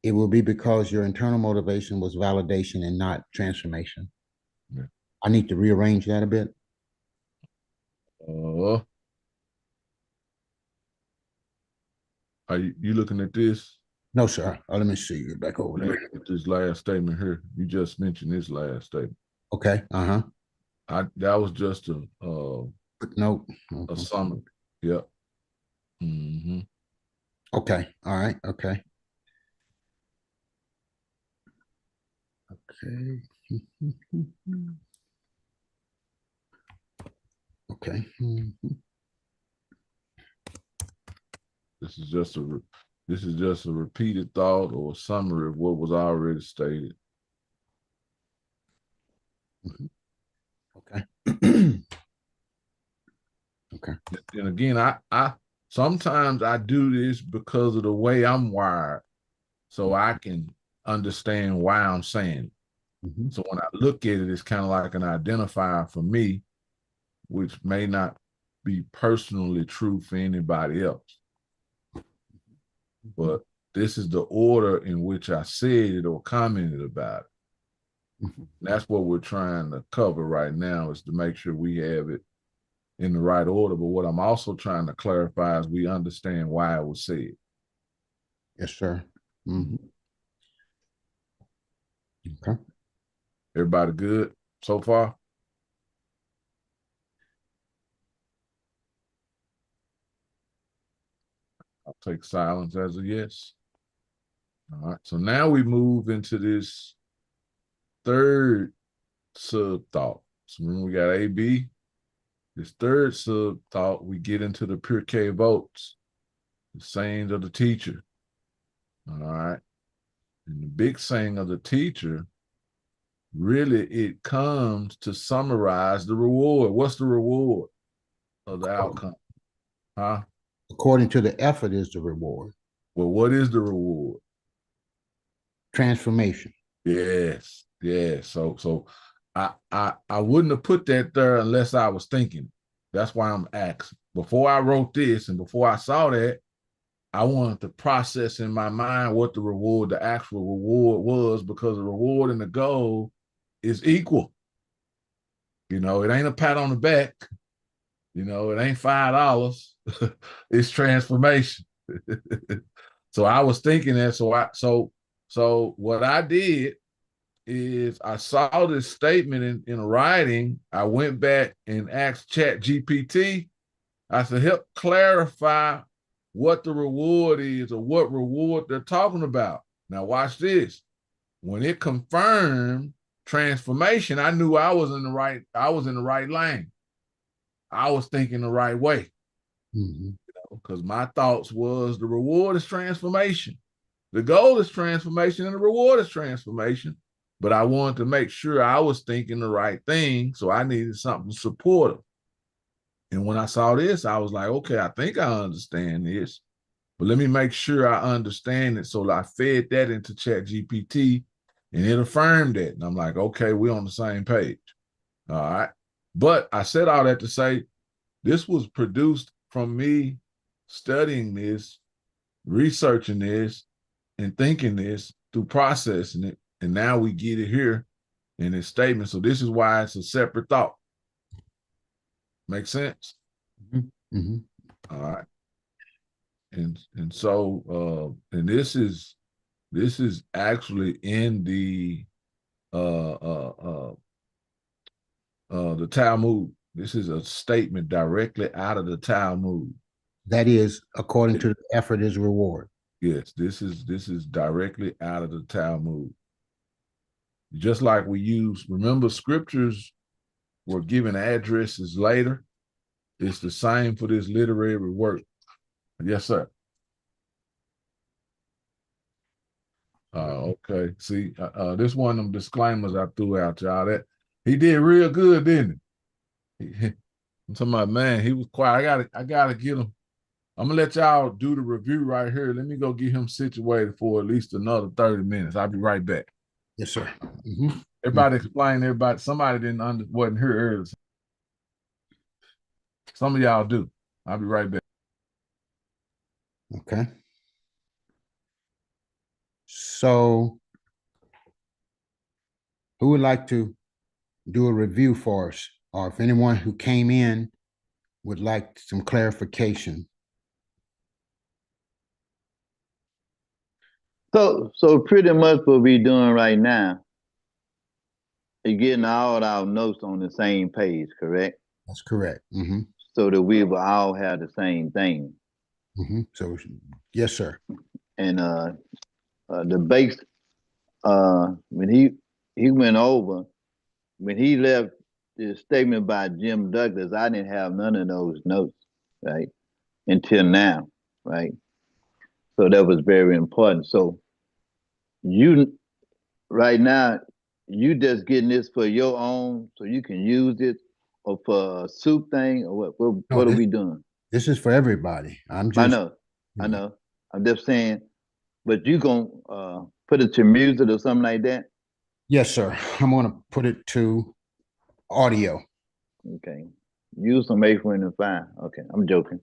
It will be because your internal motivation was validation and not transformation. Yeah. I need to rearrange that a bit. Are you looking at this? No, sir. Let me see. Get back over there. This last statement here. You just mentioned this last statement. Okay. That was just a Note. a summary. Yep. Mm-hmm. Okay. All right. Okay. Okay. Okay. This is just a repeated thought or a summary of what was already stated. Okay. Okay. And again, I sometimes I do this because of the way I'm wired, so I can understand why I'm saying it. So when I look at it, it's kind of like an identifier for me, which may not be personally true for anybody else. But this is the order in which I said it or commented about it. That's what we're trying to cover right now, is to make sure we have it in the right order. But what I'm also trying to clarify is we understand why it was said. Yes, sir. Okay. Everybody good so far? I'll take silence as a yes. All right. So now we move into this third sub thought. So remember we got A, B. This third sub thought, we get into the pure K votes, the sayings of the teacher. All right. And the big saying of the teacher, really, it comes to summarize the reward. What's the reward of the outcome? Huh? According to the effort is the reward. Well, what is the reward? Transformation. Yes, yes. So I wouldn't have put that there unless I was thinking. That's why I'm asking. Before I wrote this and before I saw that, I wanted to process in my mind what the reward, the actual reward was, because the reward and the goal is equal. You know, it ain't a pat on the back. You know, it ain't $5. It's transformation. So I was thinking that. So what I did is I saw this statement in writing. I went back and asked Chat GPT. I said, help clarify what the reward is or what reward they're talking about. Now watch this. When it confirmed transformation, I knew I was in the right lane. I was thinking the right way. Because my thoughts was the reward is transformation. The goal is transformation and the reward is transformation. But I wanted to make sure I was thinking the right thing. So I needed something supportive. And when I saw this, I was like, okay, I think I understand this, but let me make sure I understand it. So I fed that into Chat GPT and it affirmed that. And I'm like, okay, we're on the same page. All right. But I said all that to say, this was produced from me studying this, researching this, and thinking this through processing it. And now we get it here in this statement. So this is why it's a separate thought. Make sense? All right. And so and this is actually in the Talmud. This is a statement directly out of the Talmud. That is, according to the effort is reward. Yes, this is directly out of the Talmud. Just like we use, remember, scriptures were given addresses later. It's the same for this literary work. Yes, sir. Okay. See, this one of them disclaimers I threw out, y'all. That he did real good, didn't he? I'm talking about, man, he was quiet. I gotta get him. I'm gonna let y'all do the review right here. Let me go get him situated for at least another 30 minutes. I'll be right back. Yes, sir. Everybody explain. Everybody. Somebody wasn't here earlier. Some of y'all do. I'll be right back. Okay. So, who would like to do a review for us, or if anyone who came in would like some clarification. So pretty much what we're doing right now is getting all our notes on the same page, correct? That's correct. Mm-hmm. So that we will all have the same thing. Mm-hmm. So, yes, sir. And the base, when he went over, when he left the statement by Jim Douglas, I didn't have none of those notes, right? Until now, right? So that was very important. So you right now, you just getting this for your own, so you can use it, or for a soup thing, or what? No, What are we doing? This is for everybody. I'm I just. know, I know. I'm just saying, but you gonna put it to music or something like that? Yes, sir. I'm going to put it to audio. Okay. Use some A25. Okay, I'm joking.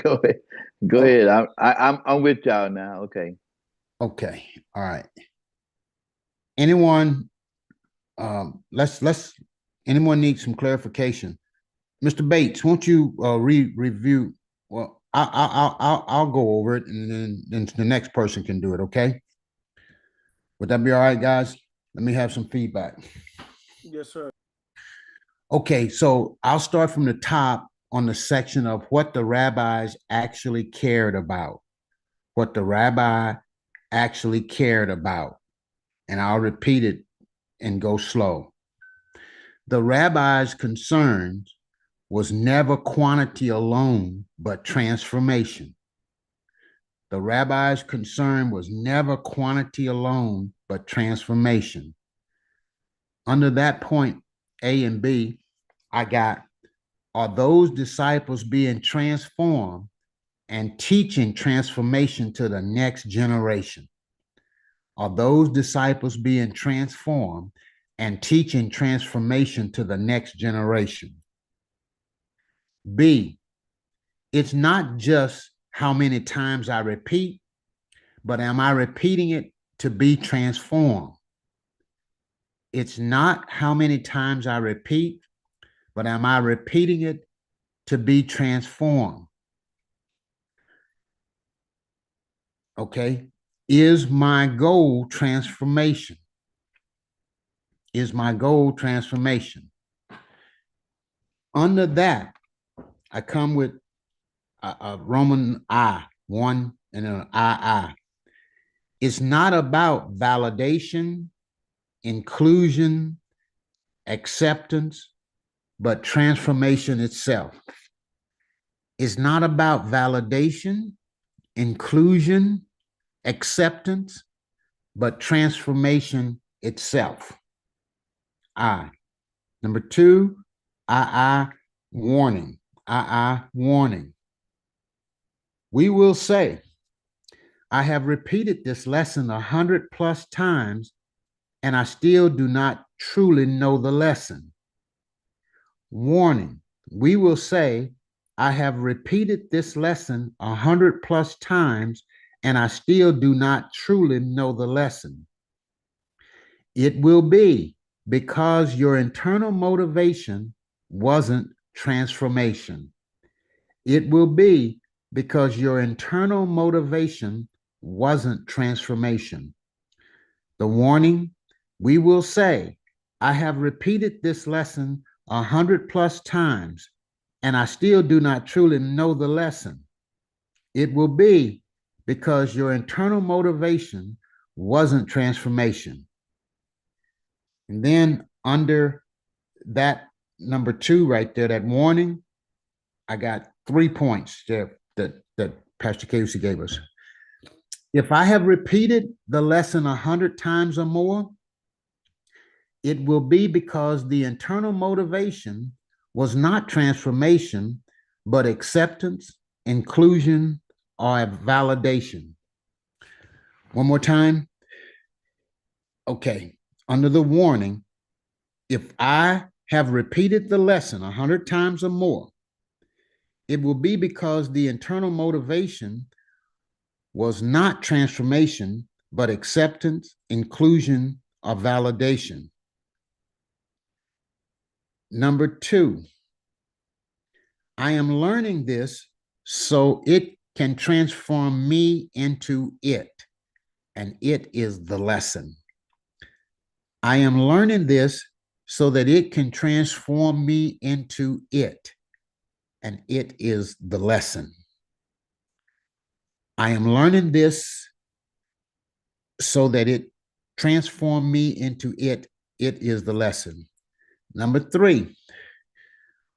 Go ahead. Go ahead. I'm with y'all now. Okay. Okay. All right. Anyone? Let's. Anyone need some clarification? Mr. Bates, won't you review? Well, I'll go over it, and then the next person can do it. Okay. Would that be all right, guys? Let me have some feedback. Yes, sir. Okay, so I'll start from the top on the section of what the rabbis actually cared about. What the rabbi actually cared about. And I'll repeat it and go slow. The rabbi's concerns was never quantity alone, but transformation. The rabbi's concern was never quantity alone, but transformation. Under that point, A and B, I got, are those disciples being transformed and teaching transformation to the next generation? Are those disciples being transformed and teaching transformation to the next generation? B, it's not just how many times I repeat, but am I repeating it to be transformed? It's not how many times I repeat, but am I repeating it to be transformed? Okay. Is my goal transformation? Is my goal transformation? Under that, I come with a Roman I, one and an I. It's not about validation, inclusion, acceptance, but transformation itself. It's not about validation, inclusion, acceptance, but transformation itself. I. Number two, warning. Warning. We will say, I have repeated this lesson 100+ times, and I still do not truly know the lesson. Warning. We will say, I have repeated this lesson 100+ times, and I still do not truly know the lesson. It will be because your internal motivation wasn't transformation. It will be because your internal motivation wasn't transformation. The warning, we will say, I have repeated this lesson 100+ times, and I still do not truly know the lesson. It will be because your internal motivation wasn't transformation. And then under that number two right there, that warning, I got 3 points there that Pastor Casey gave us. If I have repeated the lesson 100 times or more, it will be because the internal motivation was not transformation, but acceptance, inclusion, or validation. One more time. Okay. Under the warning, if I have repeated the lesson 100 times or more, it will be because the internal motivation was not transformation, but acceptance, inclusion, or validation. Number 2, I am learning this so it can transform me into it, and it is the lesson. I am learning this so that it can transform me into it, and it is the lesson. I am learning this so that it transform me into it. It is the lesson. Number 3,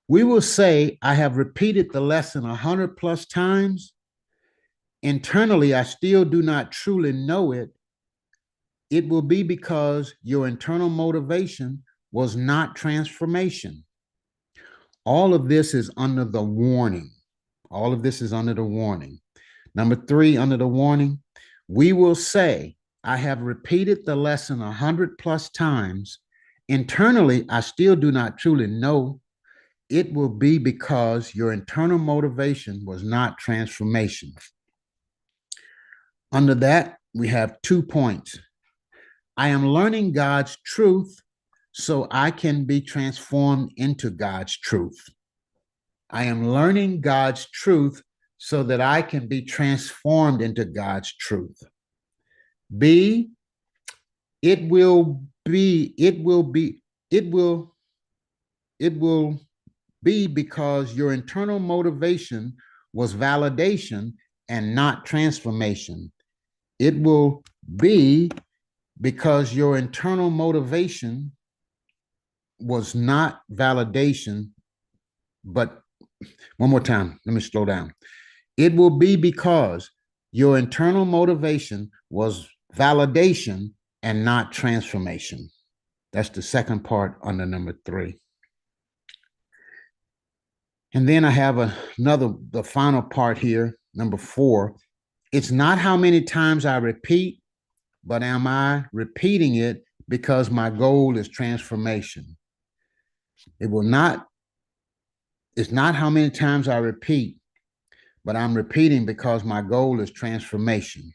we will say, I have repeated the lesson 100 plus times. Internally, I still do not truly know it. It will be because your internal motivation was not transformation. All of this is under the warning. All of this is under the warning. Number 3, under the warning, we will say, I have repeated the lesson 100 plus times. Internally, I still do not truly know. It will be because your internal motivation was not transformation. Under that, we have 2 points. I am learning God's truth so I can be transformed into God's truth. I am learning God's truth so that I can be transformed into God's truth. B, it will be because your internal motivation was validation and not transformation. It will be because your internal motivation was not validation, but one more time, let me slow down. It will be because your internal motivation was validation and not transformation. That's the second part under number 3. And then I have the final part here, number 4. It's not how many times I repeat, but am I repeating it because my goal is transformation? It's not how many times I repeat, but I'm repeating because my goal is transformation.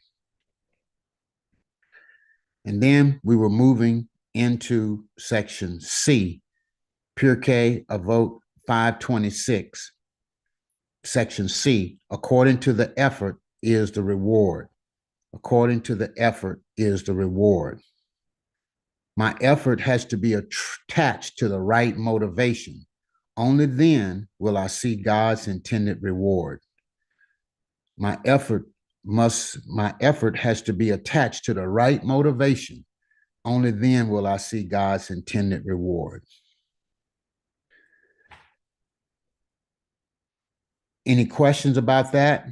And then we were moving into section C, Pure K, a vote 526. Section C, according to the effort is the reward. According to the effort is the reward. My effort has to be attached to the right motivation. Only then will I see God's intended reward. My effort has to be attached to the right motivation. Only then will I see God's intended reward. Any questions about that?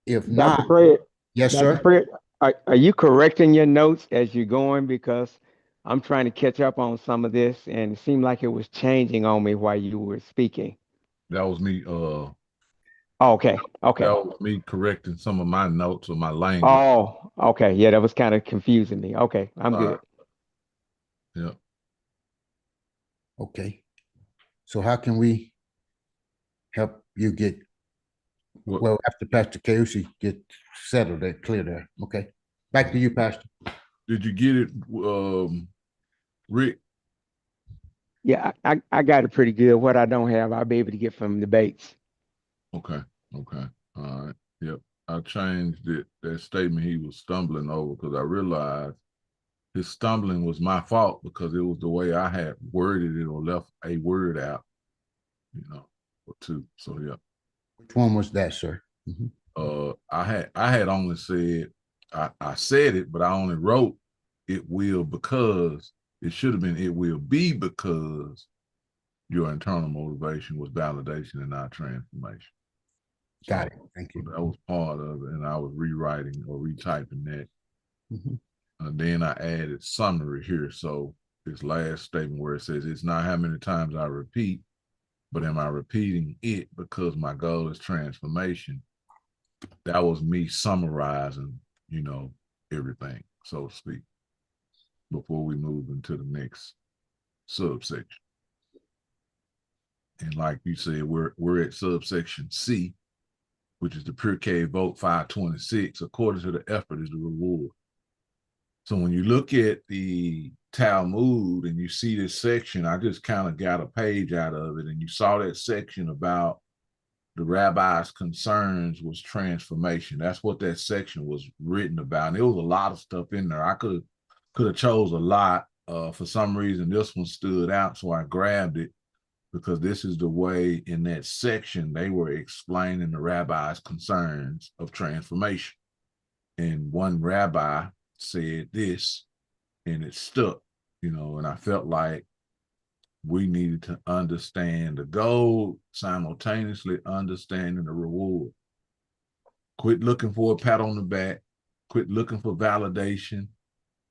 If not, Dr. Fred, yes, Dr. sir. Fred, are you correcting your notes as you're going? Because I'm trying to catch up on some of this, and it seemed like it was changing on me while you were speaking. That was me. Oh, okay. That was me correcting some of my notes or my language. Oh, okay. Yeah, that was kind of confusing me. Okay, I'm good. Yeah. Okay. So how can we help you get, well, after Pastor Kayusi get settled there, clear there. Okay. Back to you, Pastor. Did you get it, Rick? Yeah, I got it pretty good. What I don't have, I'll be able to get from debates. Okay. All right. Yep. I changed it, that statement he was stumbling over, because I realized his stumbling was my fault because it was the way I had worded it or left a word out, or two. So yeah. Which one was that, sir? I had only said, I said it, but I only wrote it will because it should have been it will be because your internal motivation was validation and not transformation. Got it. Thank you. That was part of it, and I was rewriting or retyping that. And then I added summary here. So this last statement where it says, it's not how many times I repeat, but am I repeating it because my goal is transformation? That was me summarizing, everything, so to speak, before we move into the next subsection. And like you said, we're at subsection C, which is the Pure K vote 526. According to the effort is the reward. So when you look at the Talmud and you see this section, I just kind of got a page out of it, and you saw that section about the rabbi's concerns was transformation. That's what that section was written about. And there was a lot of stuff in there. I could have chose a lot. For some reason, this one stood out, so I grabbed it because this is the way in that section they were explaining the rabbi's concerns of transformation. And one rabbi said this, and it stuck, and I felt like we needed to understand the goal, simultaneously understanding the reward. Quit looking for a pat on the back, quit looking for validation,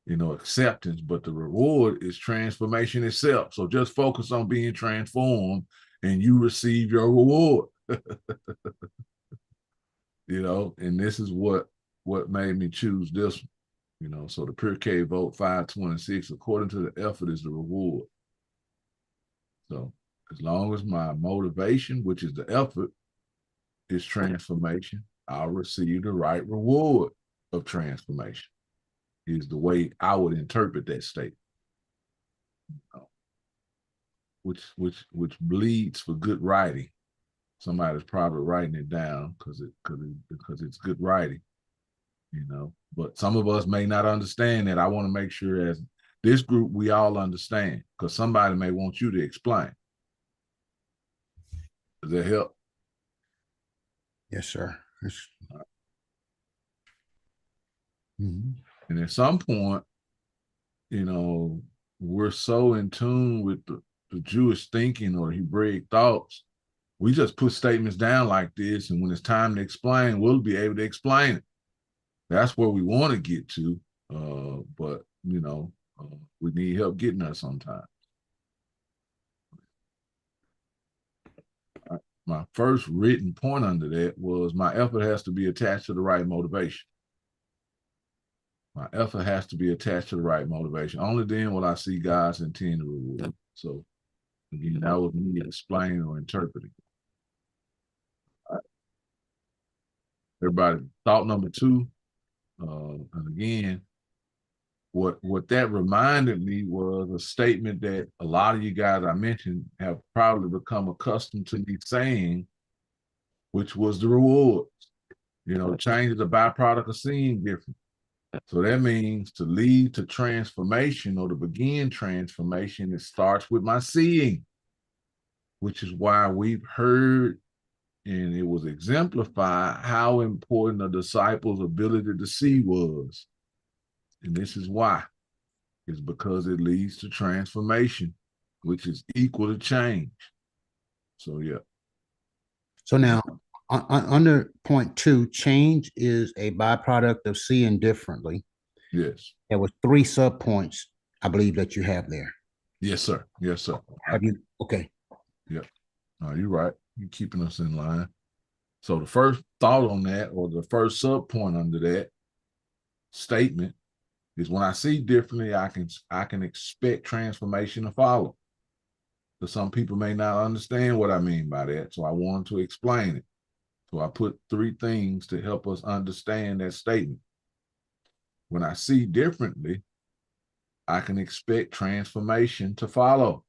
acceptance, but the reward is transformation itself. So just focus on being transformed and you receive your reward. And this is what made me choose this one. So the Pirkei vote 526, according to the effort is the reward. So as long as my motivation, which is the effort, is transformation, I'll receive the right reward of transformation, is the way I would interpret that statement. Which bleeds for good writing. Somebody's probably writing it down because it's good writing, But some of us may not understand that. I want to make sure as this group we all understand, because somebody may want you to explain. Does that help? Yes, sir. And at some point, we're so in tune with the Jewish thinking or Hebraic thoughts, we just put statements down like this, and when it's time to explain, we'll be able to explain it. That's where we want to get to, but we need help getting there sometimes. My first written point under that was my effort has to be attached to the right motivation. My effort has to be attached to the right motivation. Only then will I see God's intended reward. So again, that was me explaining or interpreting. Everybody, thought number two, and again, what that reminded me was a statement that a lot of you guys I mentioned have probably become accustomed to me saying, which was the reward. Change is a byproduct of seeing different. So that means to lead to transformation or to begin transformation, it starts with my seeing, which is why we've heard and it was exemplified how important a disciple's ability to see was. And this is why. It's because it leads to transformation, which is equal to change. So, yeah. So now, under point 2, change is a byproduct of seeing differently. Yes. There were 3 subpoints, I believe, that you have there. Yes, sir. Yes, sir. Have you? Okay. Yep. You're right. You're keeping us in line. So the first thought on that, or the first subpoint under that statement, is when I see differently, I can expect transformation to follow. But some people may not understand what I mean by that, so I wanted to explain it. So I put 3 things to help us understand that statement. When I see differently, I can expect transformation to follow.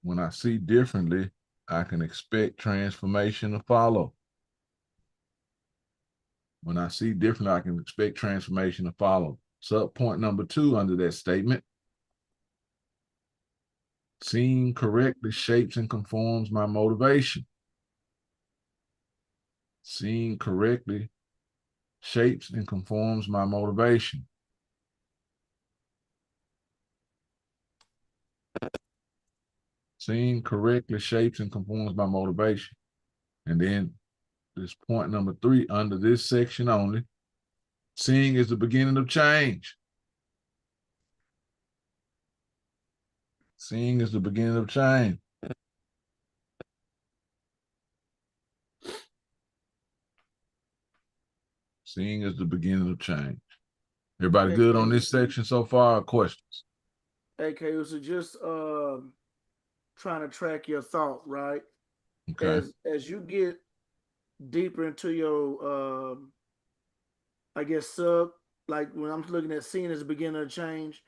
When I see differently, I can expect transformation to follow. When I see differently, I can expect transformation to follow. Subpoint number 2 under that statement. Seeing correctly shapes and conforms my motivation. Seeing correctly shapes and conforms my motivation. Seeing correctly shapes and conforms my motivation. And then this point number 3 under this section only. Seeing is the beginning of change. Seeing is the beginning of change. Seeing is the beginning of change. Everybody good on this section so far? Questions? Hey, so just trying to track your thought, right? Okay. As you get deeper into your I guess sub, like when I'm looking at seeing as the beginning of change,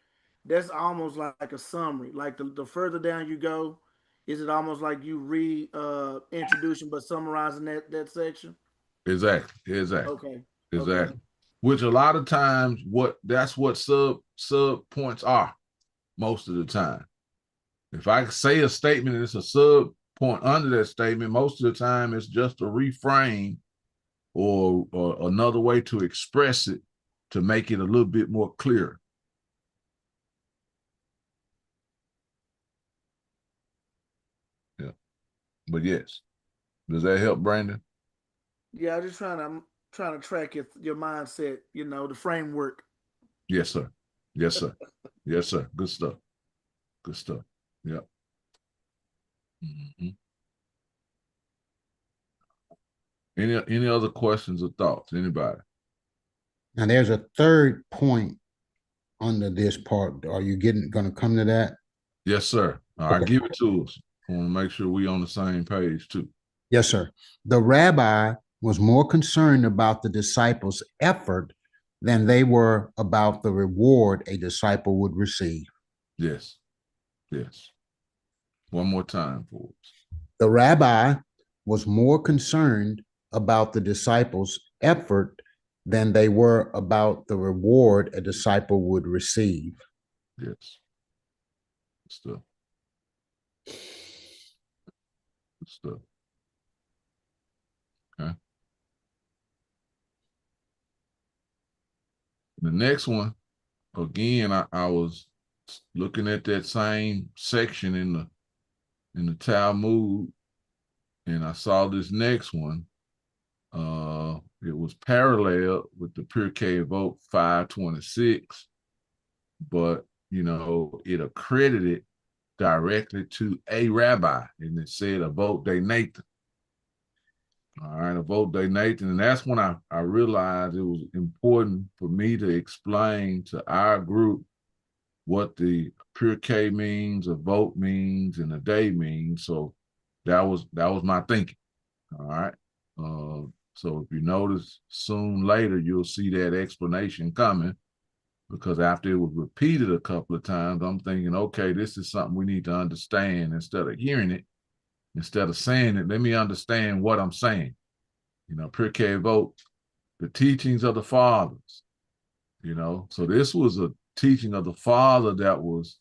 that's almost like a summary. Like the further down you go, is it almost like you introducing but summarizing that section? Exactly. Okay. Okay. Exactly. Which a lot of times that's what sub points are most of the time. If I say a statement and it's a sub point under that statement, most of the time it's just a reframe or another way to express it to make it a little bit more clear. Yeah. But yes. Does that help, Brandon? Yeah, I'm trying to track your mindset, the framework. Yes, sir. Yes, sir. Yes, sir. Good stuff. Good stuff. Yeah. Mm-hmm. Any other questions or thoughts? Anybody? Now, there's a third point under this part. Are you going to come to that? Yes, sir. All right, Okay. give it to us. I want to make sure we on the same page too. Yes, sir. The rabbi was more concerned about the disciples' effort than they were about the reward a disciple would receive. Yes. Yes. One more time for us. The rabbi was more concerned about the disciples' effort than they were about the reward a disciple would receive. Yes. Good stuff. Good stuff. Okay. The next one, again, I was looking at that same section in the Talmud, and I saw this next one. It was parallel with the Pirkei Avot 526, but it accredited directly to a rabbi, and it said Avot de Nathan. All right, Avot de Nathan, and that's when I realized it was important for me to explain to our group what the Pirkei means, Avot means, and a day means. So that was my thinking. All right. So if you notice, soon later you'll see that explanation coming, because after it was repeated a couple of times, I'm thinking, okay, this is something we need to understand. Instead of hearing it, instead of saying it, let me understand what I'm saying. Pirkei Avot, the teachings of the fathers. So this was a teaching of the father that was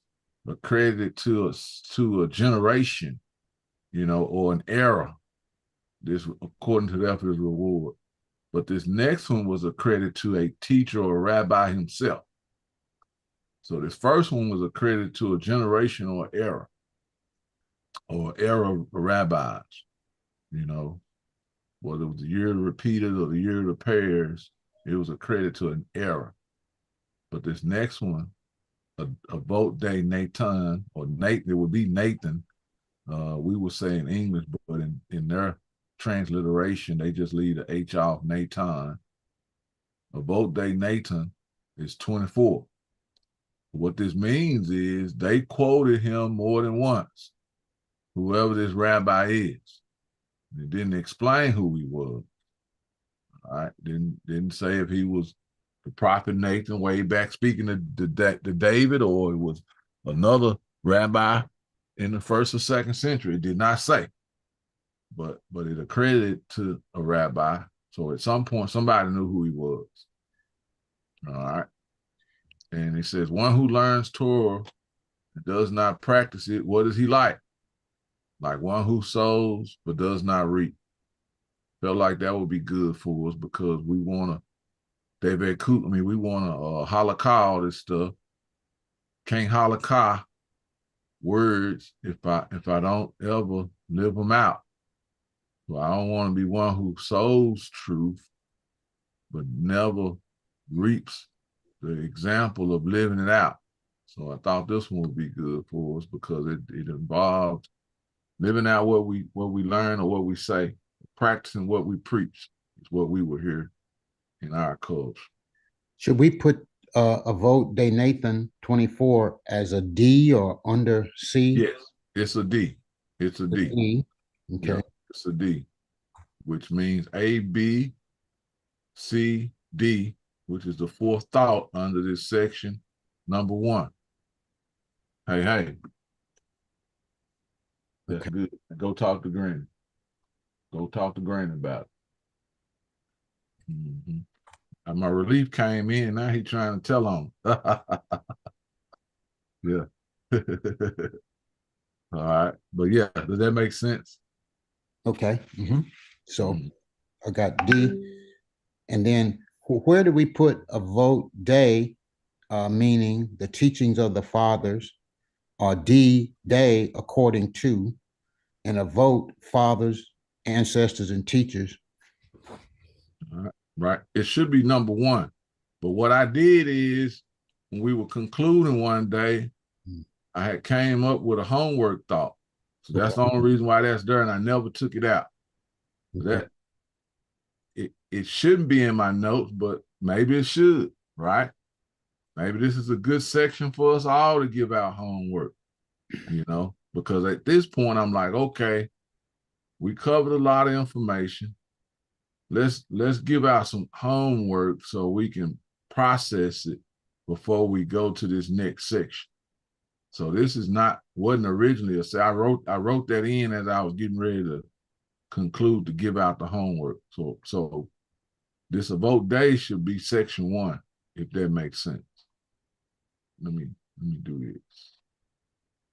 accredited to a generation, or an era. This according to that his reward. But this next one was accredited to a teacher or a rabbi himself. So this first one was accredited to a generation or era of rabbis, whether it was the year of the repeated or the year of the pairs, it was accredited to an era. But this next one, a vote day Nathan, or Nathan, it would be Nathan. We would say in English, but in their transliteration, they just leave the H off, Nathan. A vote day Nathan is 24. What this means is they quoted him more than once, whoever this rabbi is. They didn't explain who he was. All right, didn't say if he was the prophet Nathan way back speaking to David, or it was another rabbi in the 1st or 2nd century. It did not say, but it accredited to a rabbi. So at some point, somebody knew who he was. All right. And it says, one who learns Torah and does not practice it, what is he like? Like one who sows but does not reap. Felt like that would be good for us, because we want to, we want to halakha all this stuff. Can't halakha words if I don't ever live them out. So I don't want to be one who sows truth but never reaps the example of living it out. So I thought this one would be good for us, because it involved living out what we learn or what we say, practicing what we preach is what we were here in our culture. Should we put a vote day Nathan 24 as a D or under C? Yes, it's a D. It's a D. D. Okay. Yeah, it's a D, which means A, B, C, D, which is the fourth thought under this section, number 1. Hey, that's Okay. good. Go talk to Granny. Go talk to Granny about it. My relief came in. Now he trying to tell on. Yeah. All right. But yeah, does that make sense? Okay. So I got D. And then where do we put a vote day, meaning the teachings of the fathers, or D, day according to, and a vote fathers, ancestors, and teachers? All right. Right. It should be number 1. But what I did is when we were concluding one day, I had came up with a homework thought. So that's the only reason why that's there, and I never took it out. That it shouldn't be in my notes, but maybe it should, right? Maybe this is a good section for us all to give out homework, because at this point I'm like, okay, we covered a lot of information. Let's give out some homework so we can process it before we go to this next section. So this wasn't originally a say. I wrote that in as I was getting ready to conclude to give out the homework. So this vote day should be section 1, if that makes sense. Let me do this.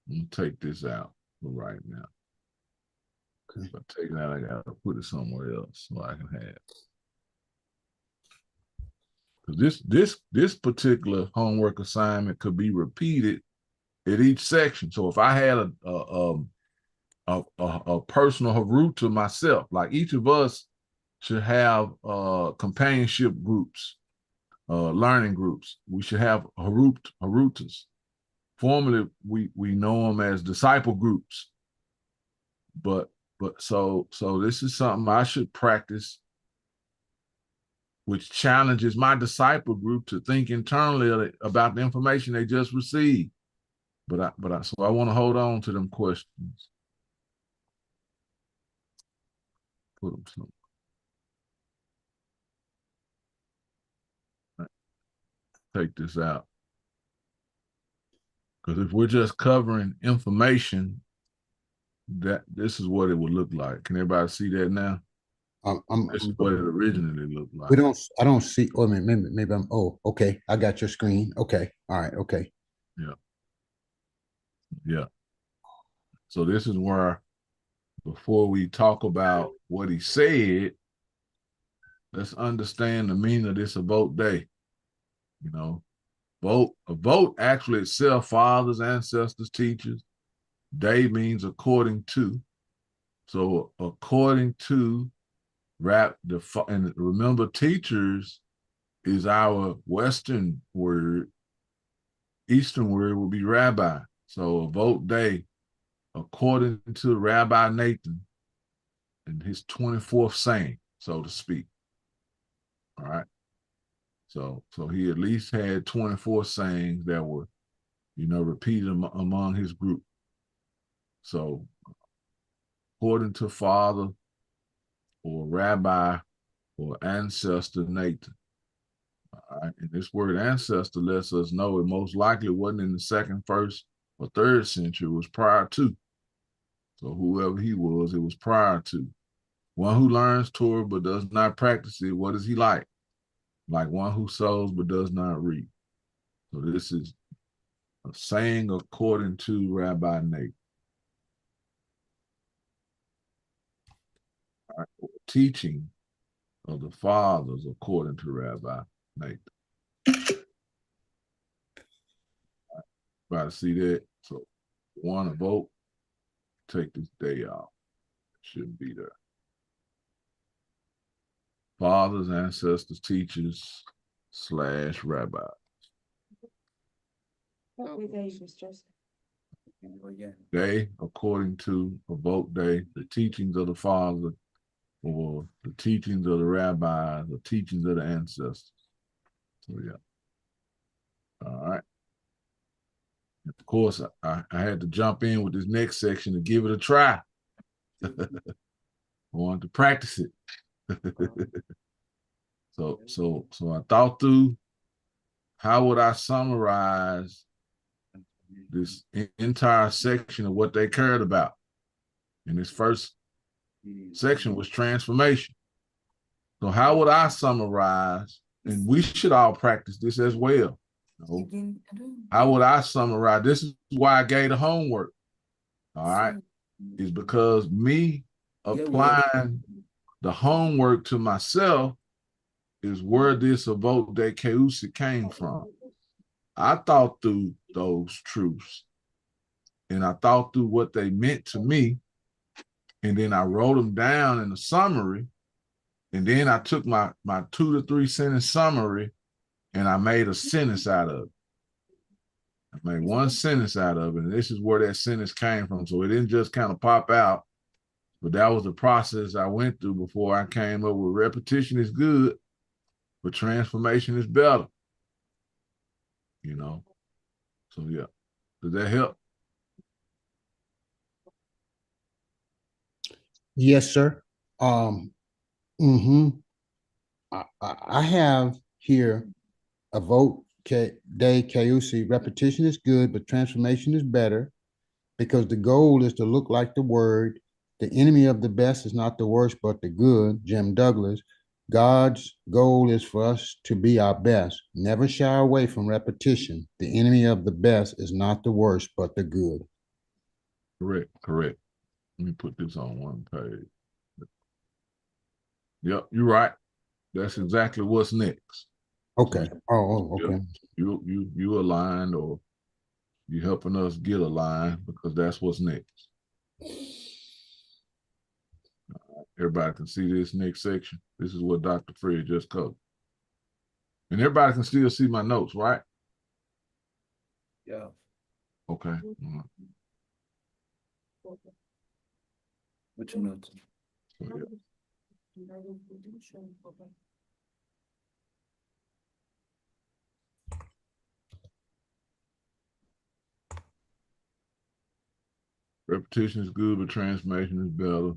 I'm gonna take this out for right now. Okay. If I take it out, I gotta put it somewhere else so I can have. Because this particular homework assignment could be repeated at each section. So if I had a personal Harut to myself, like each of us should have companionship groups, learning groups. We should have Harutas. Formerly, we know them as disciple groups. But so this is something I should practice, which challenges my disciple group to think internally about the information they just received. So I want to hold on to them questions. Put them somewhere. Take this out. Because if we're just covering information, this is what it would look like. Can everybody see that now? This is what it originally looked like. I don't see. Oh, maybe I'm. Oh, okay. I got your screen. Okay. All right. Okay. Yeah. So this is where, before we talk about what he said, let's understand the meaning of this vote day. A vote actually itself, fathers, ancestors, teachers. Day means according to. So according to, and remember, teachers is our Western word. Eastern word would be rabbi. So a vote day, according to Rabbi Nathan and his 24th saying, so to speak. All right. So he at least had 24 sayings that were, repeated among his group. So according to father or rabbi or ancestor Nathan. All right. And this word ancestor lets us know it most likely wasn't in the 2nd, 1st, or 3rd century. It was prior to. So whoever he was, it was prior to. One who learns Torah but does not practice it, what is he like? Like one who sows but does not reap. So this is a saying according to Rabbi Nathan. All right. Teaching of the fathers according to Rabbi Nathan. Try to see that. So want to vote, take this day off. Shouldn't be there. Fathers, ancestors, teachers, / rabbis. Day, according to a vote day, the teachings of the father, or the teachings of the rabbis, the teachings of the ancestors. So yeah. All right. Of course, I had to jump in with this next section to give it a try. I wanted to practice it. So I thought through how would I summarize this entire section of what they cared about. And this first section was transformation. So how would I summarize, and we should all practice this as well. You know, how would I summarize? This is why I gave the homework. All right. Is because me applying the homework to myself is where this Avote de Keusi came from. I thought through those truths and I thought through what they meant to me. And then I wrote them down in a summary. And then I took my 2 to 3 sentence summary and I made a sentence out of it. I made one sentence out of it. And this is where that sentence came from. So it didn't just kind of pop out, but that was the process I went through before I came up with repetition is good, but transformation is better. You know? So yeah. Does that help? Yes, sir. I have here a vote de Keusi. Repetition is good, but transformation is better because the goal is to look like the word. The enemy of the best is not the worst, but the good. Jim Douglas. God's goal is for us to be our best. Never shy away from repetition. The enemy of the best is not the worst, but the good. Correct. Let me put this on one page. Yep, you're right. That's exactly what's next. Okay. Okay. You aligned, or you helping us get aligned, because that's what's next. Everybody can see this next section. This is what Dr. Fred just covered. And everybody can still see my notes, right? Yeah. Okay. Which notes? So, yeah. Repetition is good, but transformation is better.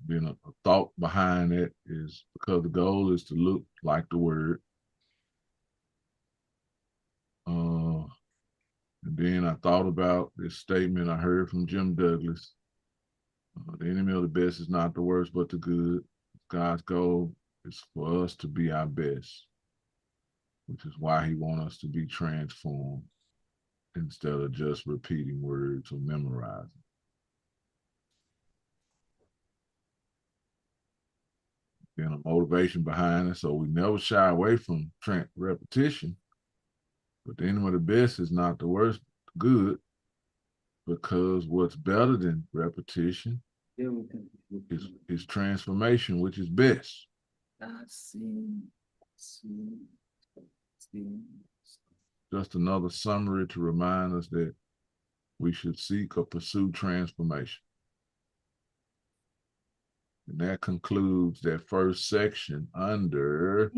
Being a thought behind it is because the goal is to look like the word. And then I thought about this statement I heard from Jim Douglas. The enemy of the best is not the worst, but the good. God's goal is for us to be our best, which is why he wants us to be transformed instead of just repeating words or memorizing. Then a motivation behind it, so we never shy away from repetition. But the enemy of the best is not the worst, good, because what's better than repetition is transformation, which is best. Just another summary to remind us that we should seek or pursue transformation. And that concludes that first section under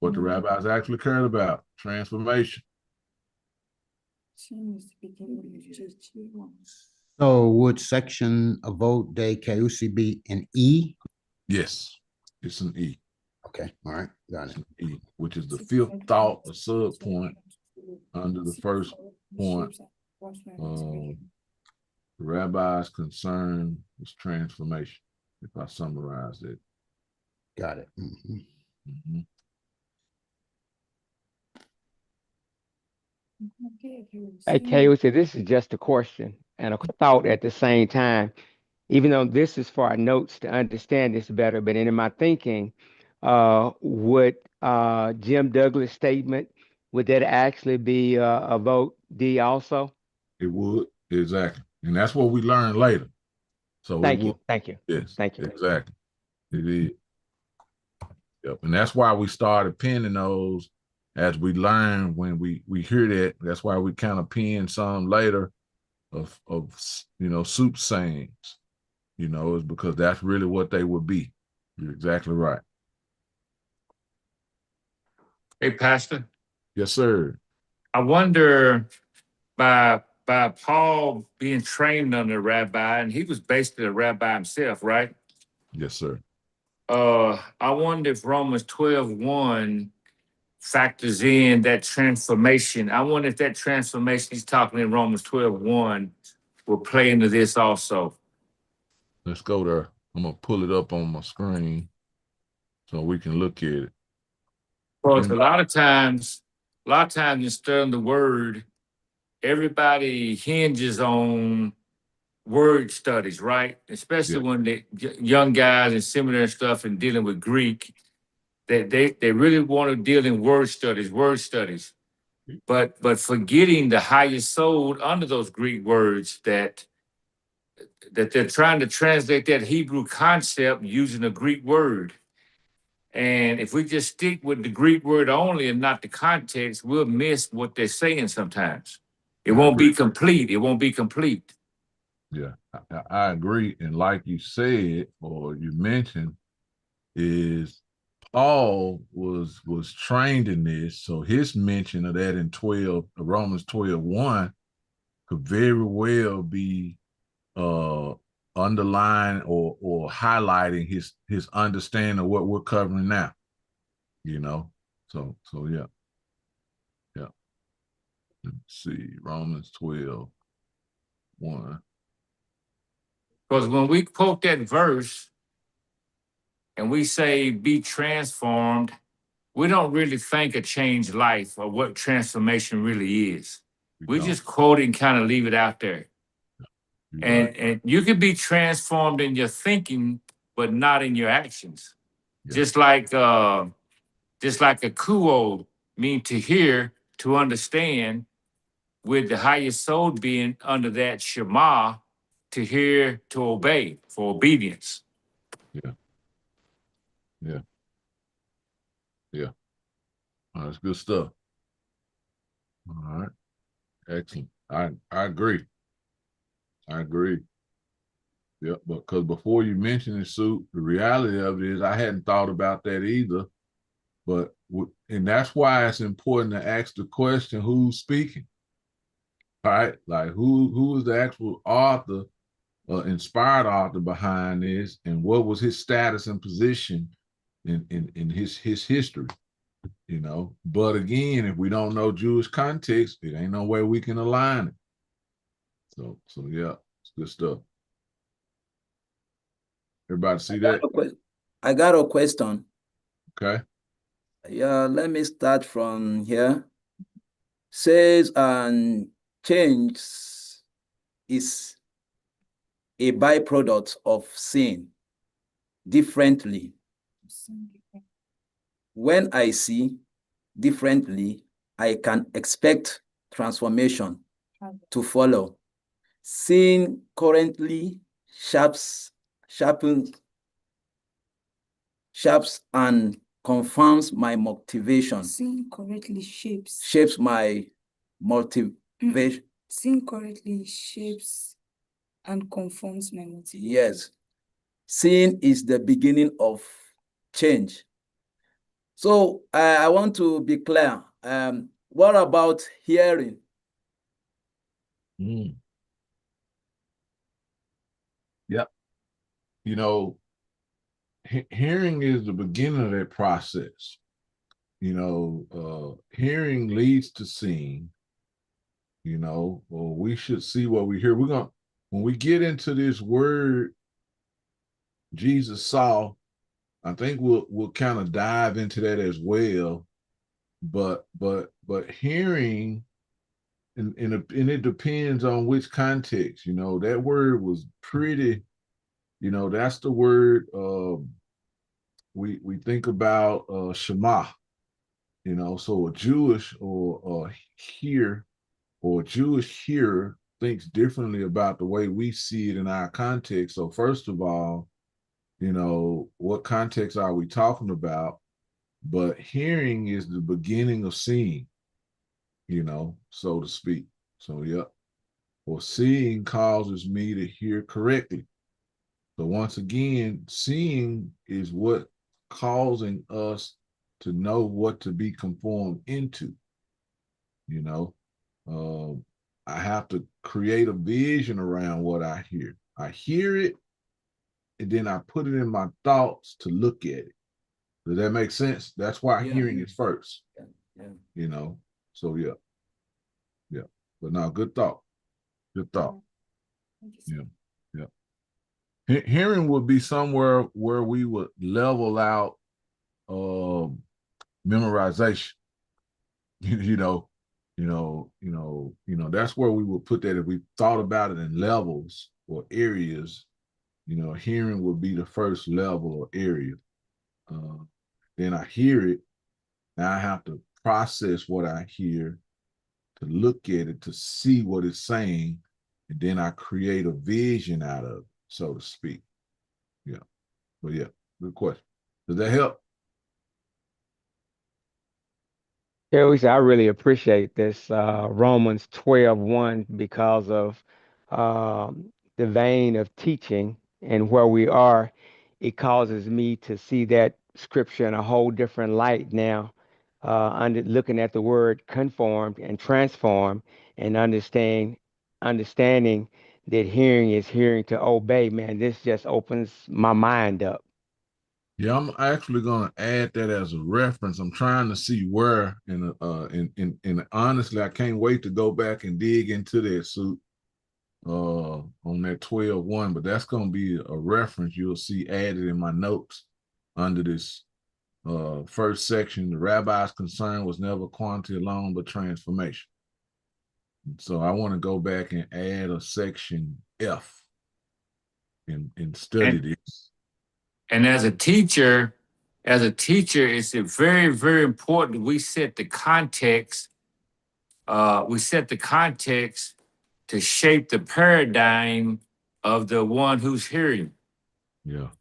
what the rabbis actually cared about, transformation. So would section Avote de Keusi be an E? Yes, it's an E. Okay, all right, got it. E, which is the fifth thought or sub point under the first point. The rabbi's concern is transformation, if I summarize it. Got it. Hey, Keusi, this is just a question and a thought at the same time. Even though this is for our notes to understand this better, but in my thinking, would Jim Douglas' statement, would that actually be a vote D also? It would, exactly. And that's what we learn later. So Thank you. Thank you. Yes, thank you. Exactly. It is. Yep. And that's why we started penning those as we learn when we hear that. That's why we kind of pen some later of soup sayings, is because that's really what they would be. You're exactly right. Hey, Pastor. Yes, sir. I wonder by Paul being trained under a rabbi, and he was basically a rabbi himself, right? Yes, sir. I wonder if Romans 12:1 factors in that transformation. I wonder if that transformation he's talking in Romans 12:1 will play into this also. Let's go there. I'm gonna pull it up on my screen so we can look at it. Because a lot of times in studying the word, everybody hinges on word studies, right? Especially when they young guys in seminary stuff and dealing with Greek, they really want to deal in word studies. But forgetting the highest soul under those Greek words that they're trying to translate that Hebrew concept using a Greek word. And if we just stick with the Greek word only and not the context, we'll miss what they're saying sometimes. It won't be complete. It won't be complete. Yeah, I agree. And like you said, or you mentioned, is Paul was trained in this. So his mention of that in Romans 12:1 could very well be underlying or highlighting his understanding of what we're covering now. You know, so yeah. Let's see, Romans 12:1. Because when we quote that verse and we say be transformed, we don't really think a changed life or what transformation really is. We just quote it and kind of leave it out there. And you can be transformed in your thinking, but not in your actions. Yeah. Just like a culural mean to hear, to understand, with the highest soul being under that Shema, to hear, to obey, for obedience. Yeah. Oh, that's good stuff. All right. Excellent. I agree. Yeah, because before you mentioned it, Sue, the reality of it is I hadn't thought about that either. And that's why it's important to ask the question, who's speaking? All right? Like who is the actual author, inspired author behind this, and what was his status and position in his history? You know, but again, if we don't know Jewish context, it ain't no way we can align it. So yeah, it's good stuff. Everybody see that? I got a question. Okay. Yeah, let me start from here. Says change is a byproduct of sin differently. When I see differently, I can expect transformation to follow. Sin currently sharps and confirms my motivation. Sin correctly Shapes my motivation. Sin correctly shapes and conforms my motivation. Yes. Sin is the beginning of change. So I want to be clear. What about hearing? Yep. You know, hearing is the beginning of that process. You know, hearing leads to seeing. You know, or we should see what we hear. When we get into this word Jesus saw, I think we'll kind of dive into that as well. But hearing, and it depends on which context. You know, that word was pretty. You know, that's the word we think about Shema. You know, so a Jewish or a Jewish hearer thinks differently about the way we see it in our context. So first of all, you know, what context are we talking about? But hearing is the beginning of seeing, you know, so to speak. So, yeah. Or seeing causes me to hear correctly. So once again, seeing is what causing us to know what to be conformed into. You know, I have to create a vision around what I hear. I hear it, and then I put it in my thoughts to look at it. Does that make sense? That's why hearing is first. Yeah. You know, so yeah. But now, good thought. Good thought. Yeah. Hearing would be somewhere where we would level out memorization. That's where we would put that if we thought about it in levels or areas. Hearing would be the first level or area. Then I hear it. Now I have to process what I hear, to look at it, to see what it's saying, and then I create a vision out of it, so to speak. Yeah. But yeah, good question. Does that help? Yeah, Lisa, I really appreciate this Romans 12:1 because of the vein of teaching and where we are. It causes me to see that scripture in a whole different light now, under looking at the word conformed and transformed and understanding that hearing is hearing to obey. Man, this just opens my mind up. Yeah, I'm actually gonna add that as a reference. I'm trying to see where, and honestly, I can't wait to go back and dig into that suit on that 12:1. But that's gonna be a reference you'll see added in my notes under this first section. The rabbi's concern was never quantity alone, but transformation. So I want to go back and add a section F and study this. And as a teacher, it's very, very important we set the context. We set the context to shape the paradigm of the one who's hearing. Yeah.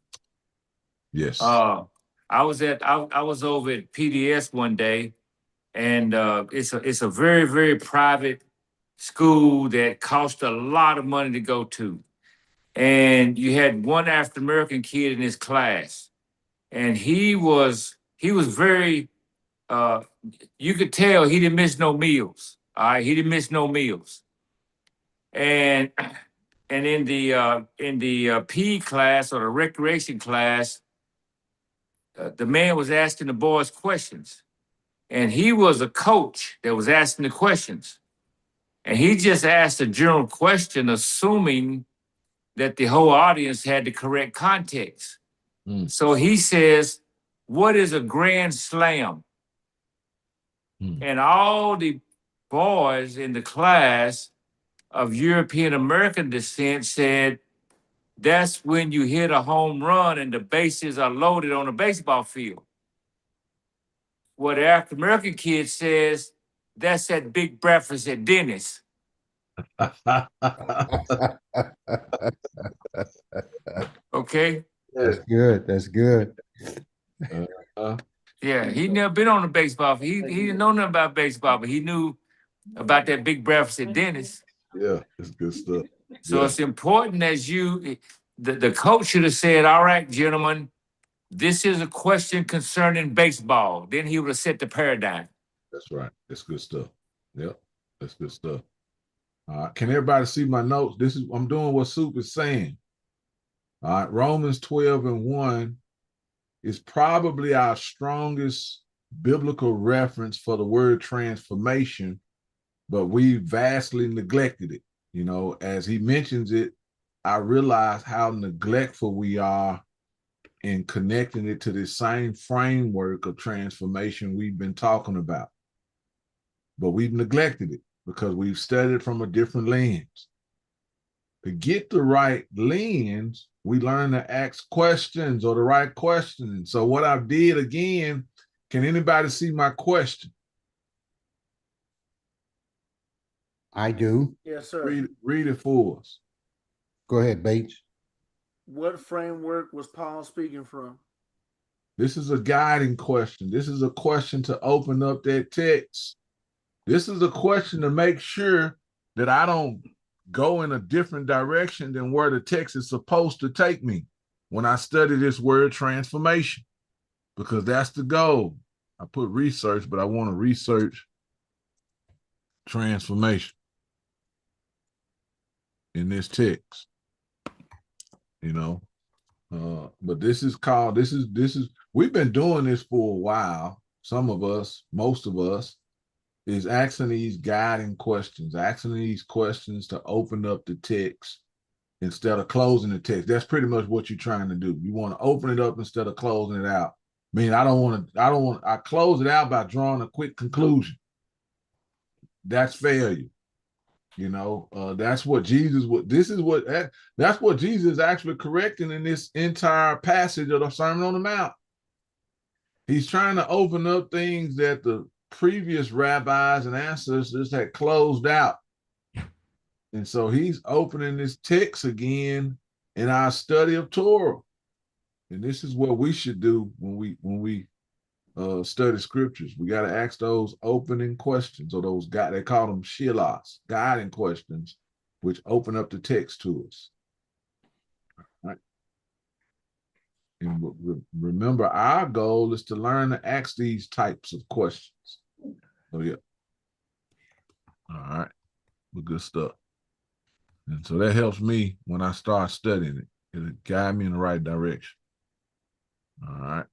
Yes. I was over at PDS one day, and it's a very, very private school that cost a lot of money to go to. And you had one African American kid in his class, and he was very you could tell he didn't miss no meals. All right, he didn't miss no meals. And in the PE class or the recreation class, the man was asking the boys questions, and he was a coach that was asking the questions, and he just asked a general question, assuming that the whole audience had the correct context. So he says, "What is a grand slam?" And all the boys in the class of European American descent said, "That's when you hit a home run and the bases are loaded on a baseball field." What the African American kid says, "That's that big breakfast at Dennis." Okay? That's good. That's good. Yeah, he never been on a baseball field. He didn't know nothing about baseball, but he knew about that big breakfast at Dennis. Yeah, it's good stuff. So it's important as the coach should have said, "All right, gentlemen, this is a question concerning baseball." Then he would have set the paradigm. That's right. That's good stuff. Yep, that's good stuff. Can everybody see my notes? I'm doing what Soup is saying. All right, Romans 12:1 is probably our strongest biblical reference for the word transformation, but we vastly neglected it. As he mentions it, I realize how neglectful we are in connecting it to this same framework of transformation we've been talking about. But we've neglected it because we've studied from a different lens. To get the right lens, we learn to ask questions or the right questioning. So what I did again, can anybody see my question? I do. Yes, sir. Read it for us. Go ahead, Bates. What framework was Paul speaking from? This is a guiding question. This is a question to open up that text. This is a question to make sure that I don't go in a different direction than where the text is supposed to take me when I study this word transformation, because that's the goal. I put research, but I want to research transformation in this text, But this is called, we've been doing this for a while. Some of us, most of us, is asking these guiding questions, asking these questions to open up the text instead of closing the text. That's pretty much what you're trying to do. You want to open it up instead of closing it out. I mean, I close it out by drawing a quick conclusion. That's failure. You know, that's what Jesus would, that's what Jesus is actually correcting in this entire passage of the Sermon on the Mount. He's trying to open up things that the previous rabbis and ancestors had closed out. And so he's opening this text again in our study of Torah. And this is what we should do when we study scriptures. We got to ask those opening questions, or those they call them shilas, guiding questions, which open up the text to us. All right. And remember, our goal is to learn to ask these types of questions. So yeah. All right. Well, good stuff. And so that helps me when I start studying it. It'll guide me in the right direction. All right.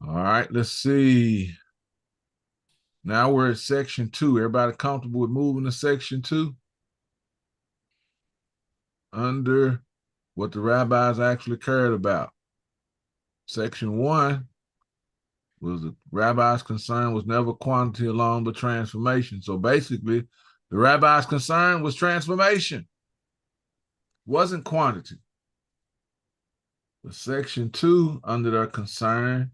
All right, let's see. Now we're at section 2. Everybody comfortable with moving to section 2? Under what the rabbis actually cared about. Section 1 was the rabbi's concern was never quantity alone, but transformation. So basically, the rabbi's concern was transformation. Wasn't quantity. But section 2, under their concern,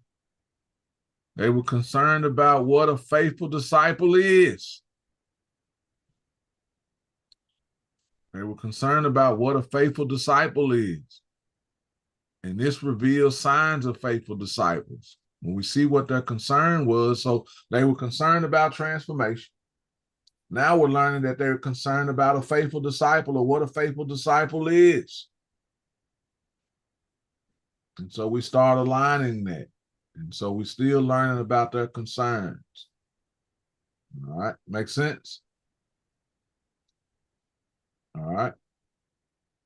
they were concerned about what a faithful disciple is. They were concerned about what a faithful disciple is. And this reveals signs of faithful disciples. When we see what their concern was, so they were concerned about transformation. Now we're learning that they're concerned about a faithful disciple, or what a faithful disciple is. And so we start aligning that. And so we're still learning about their concerns. All right, make sense? All right.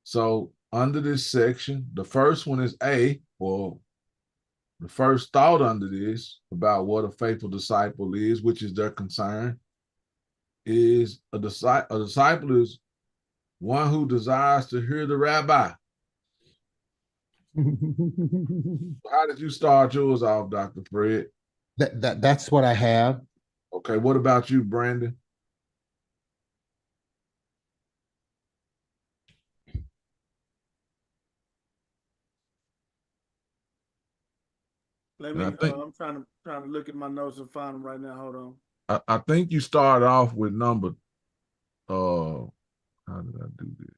So under this section, the first one is A, or the first thought under this about what a faithful disciple is, which is their concern, is a disciple is one who desires to hear the rabbi. How did you start yours off, Dr. Fred? That's what I have. Okay, what about you, Brandon? Let me. I'm trying to look at my notes and find them right now. Hold on. I think you started off with number. How did I do this?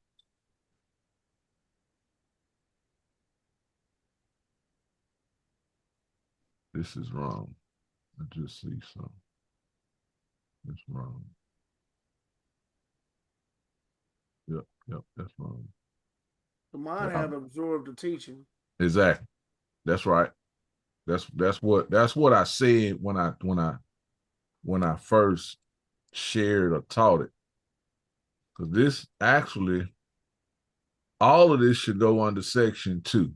This is wrong. I just see something. It's wrong. Yep, that's wrong. So mine have absorbed the teaching. Exactly. That's right. That's what I said when I first shared or taught it. Because this actually, all of this should go under section 2.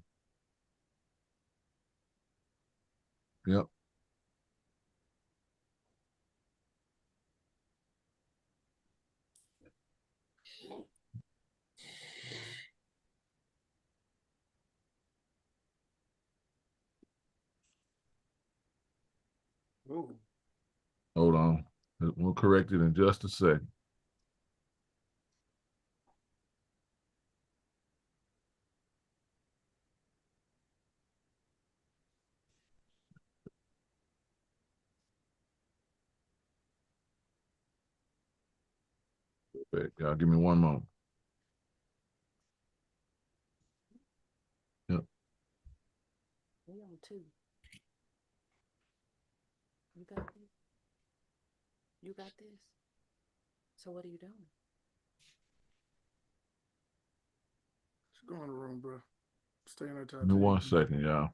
Yep. Ooh. Hold on. We'll correct it in just a second. Y'all give me one moment. Yep. We on 2. You got this? You got this? So what are you doing? Just go in the room, bro. Stay in there. Give me 1 second, y'all.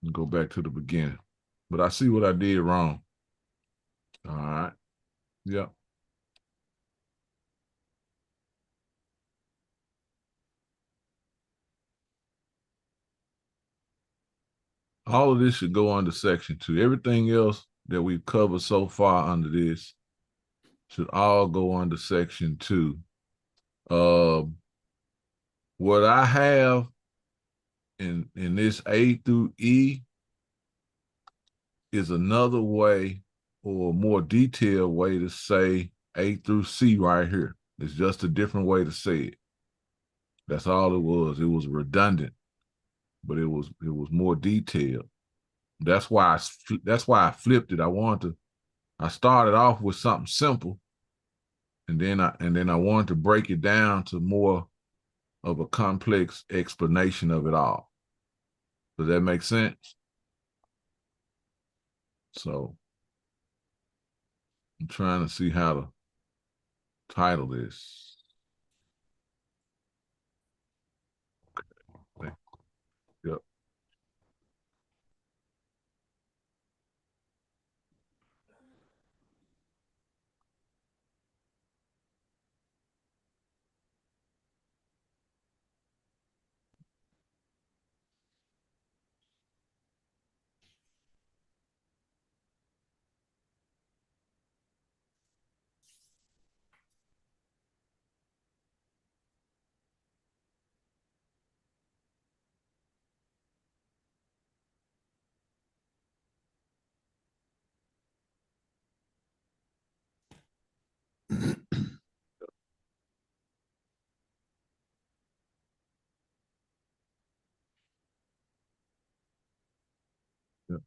And go back to the beginning. But I see what I did wrong. All right. Yep. All of this should go under section 2. Everything else that we've covered so far under this should all go under section 2. What I have in this A through E is another way or a more detailed way to say A through C right here. It's just a different way to say it. That's all it was. It was redundant, but it was more detailed. That's why I flipped it. I started off with something simple, and then I wanted to break it down to more of a complex explanation of it all. Does that make sense? So I'm trying to see how to title this. Okay. Yep. Yep.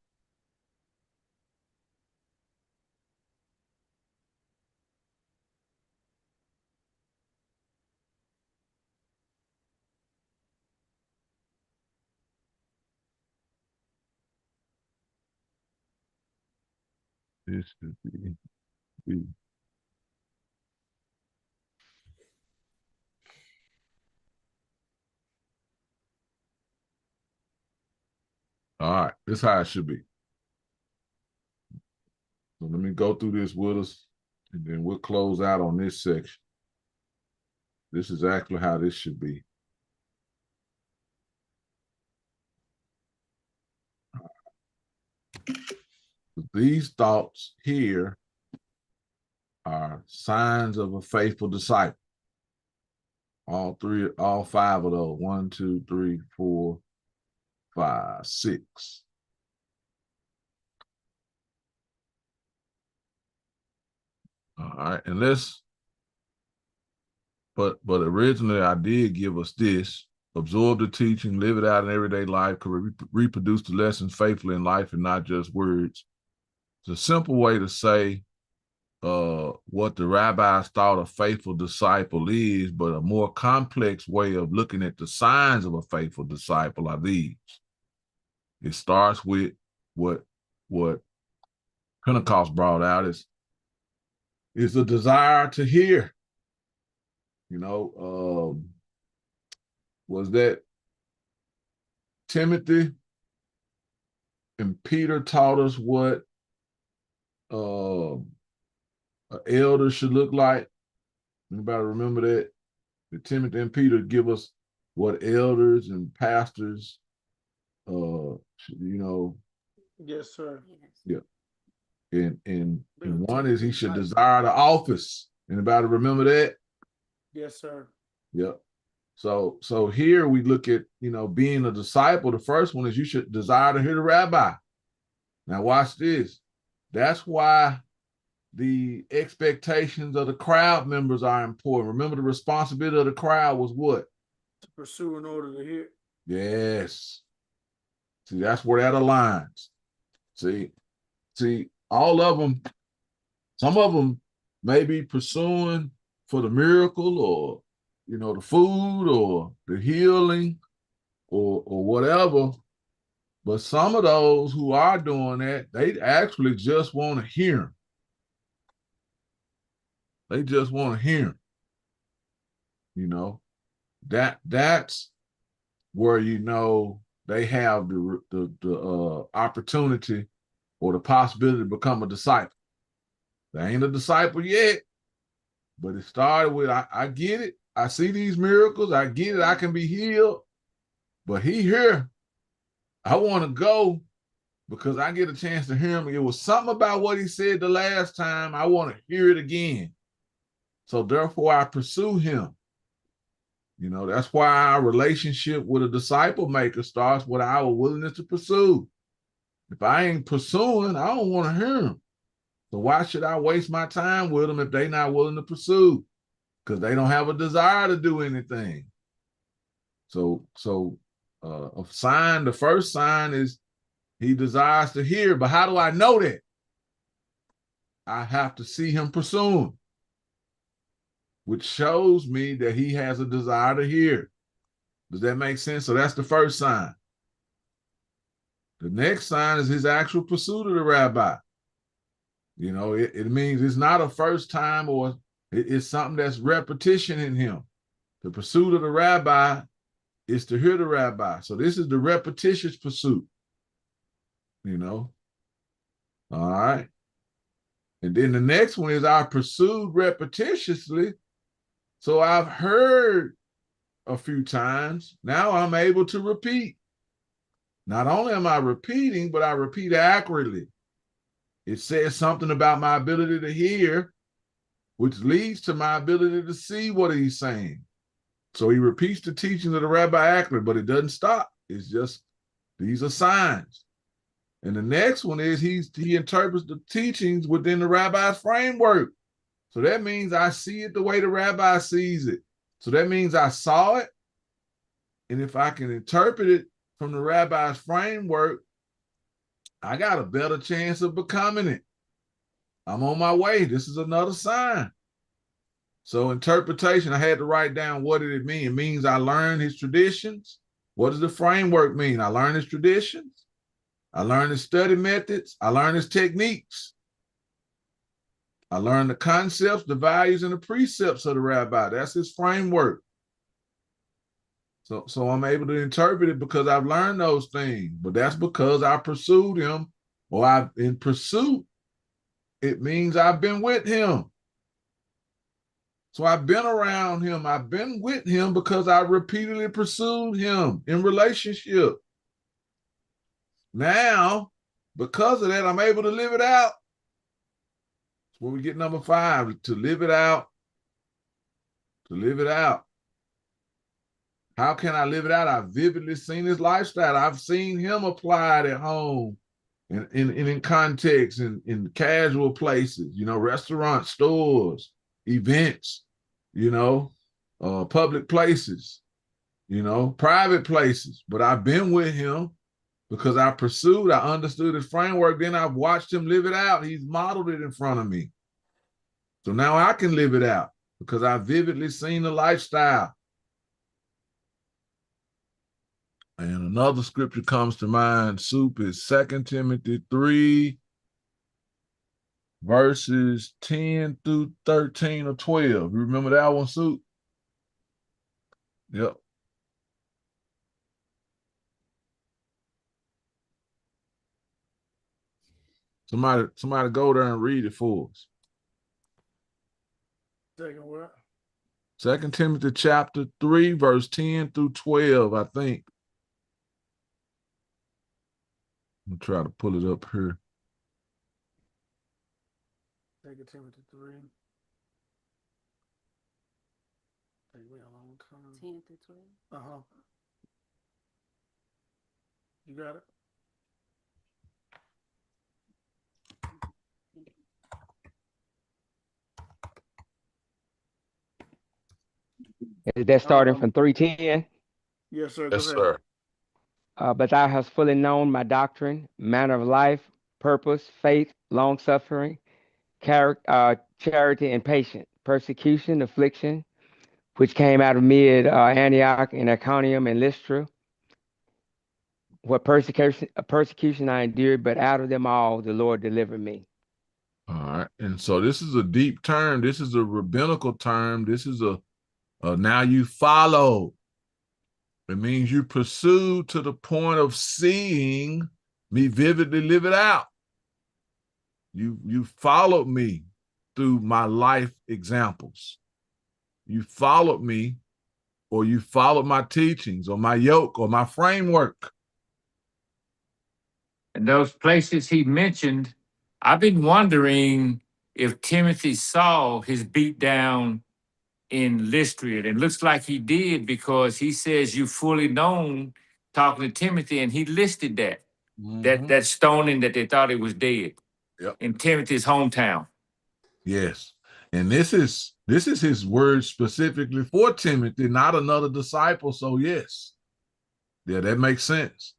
This should be. All right, this is how it should be. So let me go through this with us, and then we'll close out on this section. This is exactly how this should be. These thoughts here are signs of a faithful disciple. All 5 of those. 1, 2, 3, 4, 5, 6. All right, and but originally I did give us this: absorb the teaching, live it out in everyday life, reproduce the lessons faithfully in life and not just words. It's a simple way to say what the rabbis thought a faithful disciple is, but a more complex way of looking at the signs of a faithful disciple are these. It starts with what Pentecost brought out is the desire to hear. You know, was that Timothy and Peter taught us what an elder should look like? Anybody remember that? Did Timothy and Peter give us what elders and pastors, Yes, sir. Yeah. And one is he should desire the office. Anybody remember that? Yes, sir. Yep. So here we look at, being a disciple. The first one is you should desire to hear the rabbi. Now watch this. That's why the expectations of the crowd members are important. Remember, the responsibility of the crowd was what? To pursue in order to hear. Yes. See, that's where that aligns. See, all of them, some of them may be pursuing for the miracle or, the food or the healing or whatever. But some of those who are doing that, they actually just want to hear him. They just want to hear him. That's where they have the opportunity or the possibility to become a disciple. They ain't a disciple yet, but it started with, I get it. I see these miracles. I get it. I can be healed. But he here. I want to go because I get a chance to hear him. It was something about what he said the last time. I want to hear it again. So therefore, I pursue him. You know, that's why our relationship with a disciple maker starts with our willingness to pursue. If I ain't pursuing, I don't want to hear them. So why should I waste my time with them if they're not willing to pursue? Because they don't have a desire to do anything. So a sign, the first sign is he desires to hear. But how do I know that? I have to see him pursuing, which shows me that he has a desire to hear. Does that make sense? So that's the first sign. The next sign is his actual pursuit of the rabbi. You know, it means it's not a first time, or it's something that's repetition in him. The pursuit of the rabbi is to hear the rabbi. So this is the repetitious pursuit, you know. All right. And then the next one is I pursued repetitiously. So I've heard a few times. Now I'm able to repeat. Not only am I repeating, but I repeat accurately. It says something about my ability to hear, which leads to my ability to see what he's saying. So he repeats the teachings of the rabbi accurately, but it doesn't stop. It's just, these are signs. And the next one is he interprets the teachings within the rabbi's framework. So that means I see it the way the rabbi sees it. So that means I saw it. And if I can interpret it from the rabbi's framework, I got a better chance of becoming it. I'm on my way. This is another sign. So interpretation, I had to write down what did it mean. It means I learned his traditions. What does the framework mean? I learned his traditions. I learned his study methods. I learned his techniques. I learned the concepts, the values, and the precepts of the rabbi. That's his framework. So I'm able to interpret it because I've learned those things. But that's because I pursued him, or I've in pursuit. It means I've been with him. So I've been around him. I've been with him because I repeatedly pursued him in relationship. Now, because of that, I'm able to live it out. That's where we get number 5, to live it out. To live it out. How can I live it out? I've vividly seen his lifestyle. I've seen him applied at home and in context, in casual places, you know, restaurants, stores, events, you know, public places, you know, private places. But I've been with him because I pursued, I understood his framework. Then I've watched him live it out. He's modeled it in front of me. So now I can live it out because I've vividly seen the lifestyle. And another scripture comes to mind, Soup, is 2 Timothy 3, verses 10 through 13 or 12. You remember that one, Soup? Yep. Somebody go there and read it for us. Second what? 2 Timothy chapter 3, verse 10 through 12, I think. I'm try to pull it up here. 2 Timothy 3. Take me a long time. 10 through 12. Uh-huh. You got it? Is that starting from 3:10? Yes, sir. Yes, Go ahead. sir. But thou hast fully known my doctrine, manner of life, purpose, faith, long suffering, charity, and patience, persecution, affliction, which came out of me at Antioch and Iconium and Lystra. What persecution I endured, but out of them all the Lord delivered me. All right. And so this is a deep term. This is a rabbinical term. This is a now you follow. It means you pursue to the point of seeing me vividly live it out. You followed me. through my life examples. You followed me, or you followed my teachings, or my yoke, or my framework. And those places he mentioned, I've been wondering if Timothy saw his beat down in Lystra. And it looks like he did, because he says you fully known, talking to Timothy, and he listed that. That stoning that they thought he was dead. Yep. In Timothy's hometown. Yes. And this is his word specifically for Timothy, not another disciple. So yes. Yeah, that makes sense.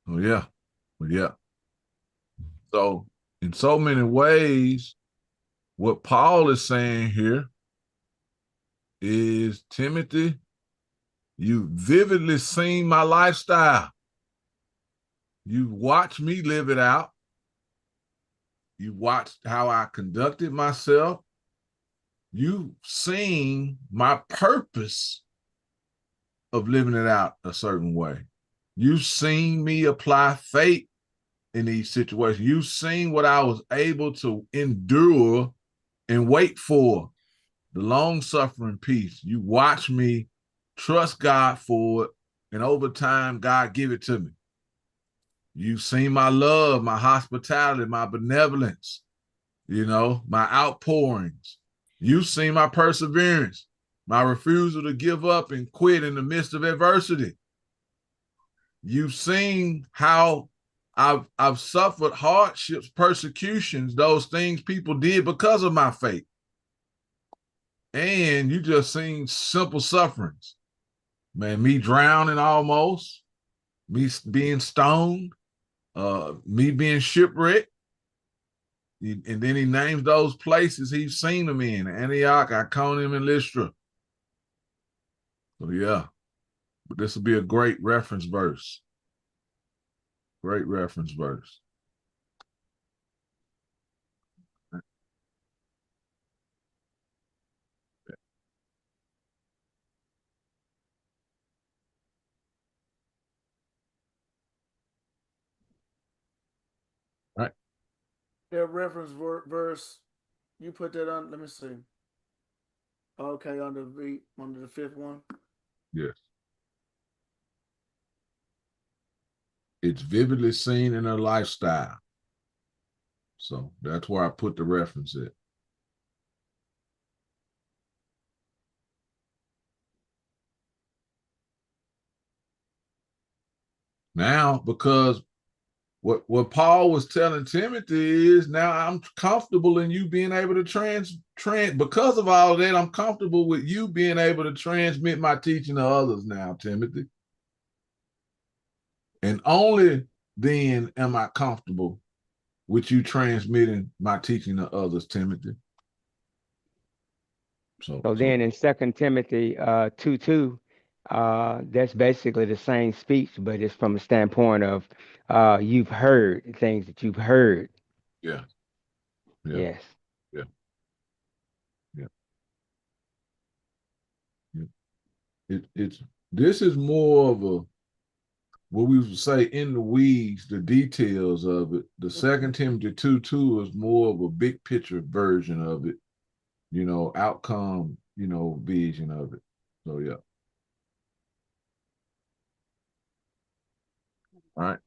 Oh yeah. Yeah. So in so many ways, what Paul is saying here is, Timothy, you vividly seen my lifestyle. You watched me live it out. You watched how I conducted myself. You've seen my purpose of living it out a certain way. You've seen me apply faith in these situations. You've seen what I was able to endure and wait for, the long-suffering peace. You watch me trust God for it, and over time, God give it to me. You've seen my love, my hospitality, my benevolence, my outpourings. You've seen my perseverance, my refusal to give up and quit in the midst of adversity. You've seen how I've suffered hardships, persecutions, those things people did because of my faith. And you just seen simple sufferings. Man, me drowning almost, me being stoned, me being shipwrecked. And then he names those places he's seen them in: Antioch, Iconium, and Lystra. So yeah, but this will be a great reference verse. Great reference verse. All right. That reference verse, you put that on. Let me see. Okay, under the fifth one. Yes. It's vividly seen in her lifestyle. So that's where I put the reference at. Now, because what Paul was telling Timothy is, now I'm comfortable in you being able to trans because of all of that, I'm comfortable with you being able to transmit my teaching to others now, Timothy. And only then am I comfortable with you transmitting my teaching to others, Timothy. So then in 2 Timothy 2:2, that's basically the same speech, but it's from a standpoint of you've heard things that you've heard. Yeah. Yes. Yeah. Yeah. Yeah. It's this is more of a, what we would say, in the weeds, the details of it. The 2 Timothy 2:2 is more of a big picture version of it, outcome, vision of it. So yeah. All right.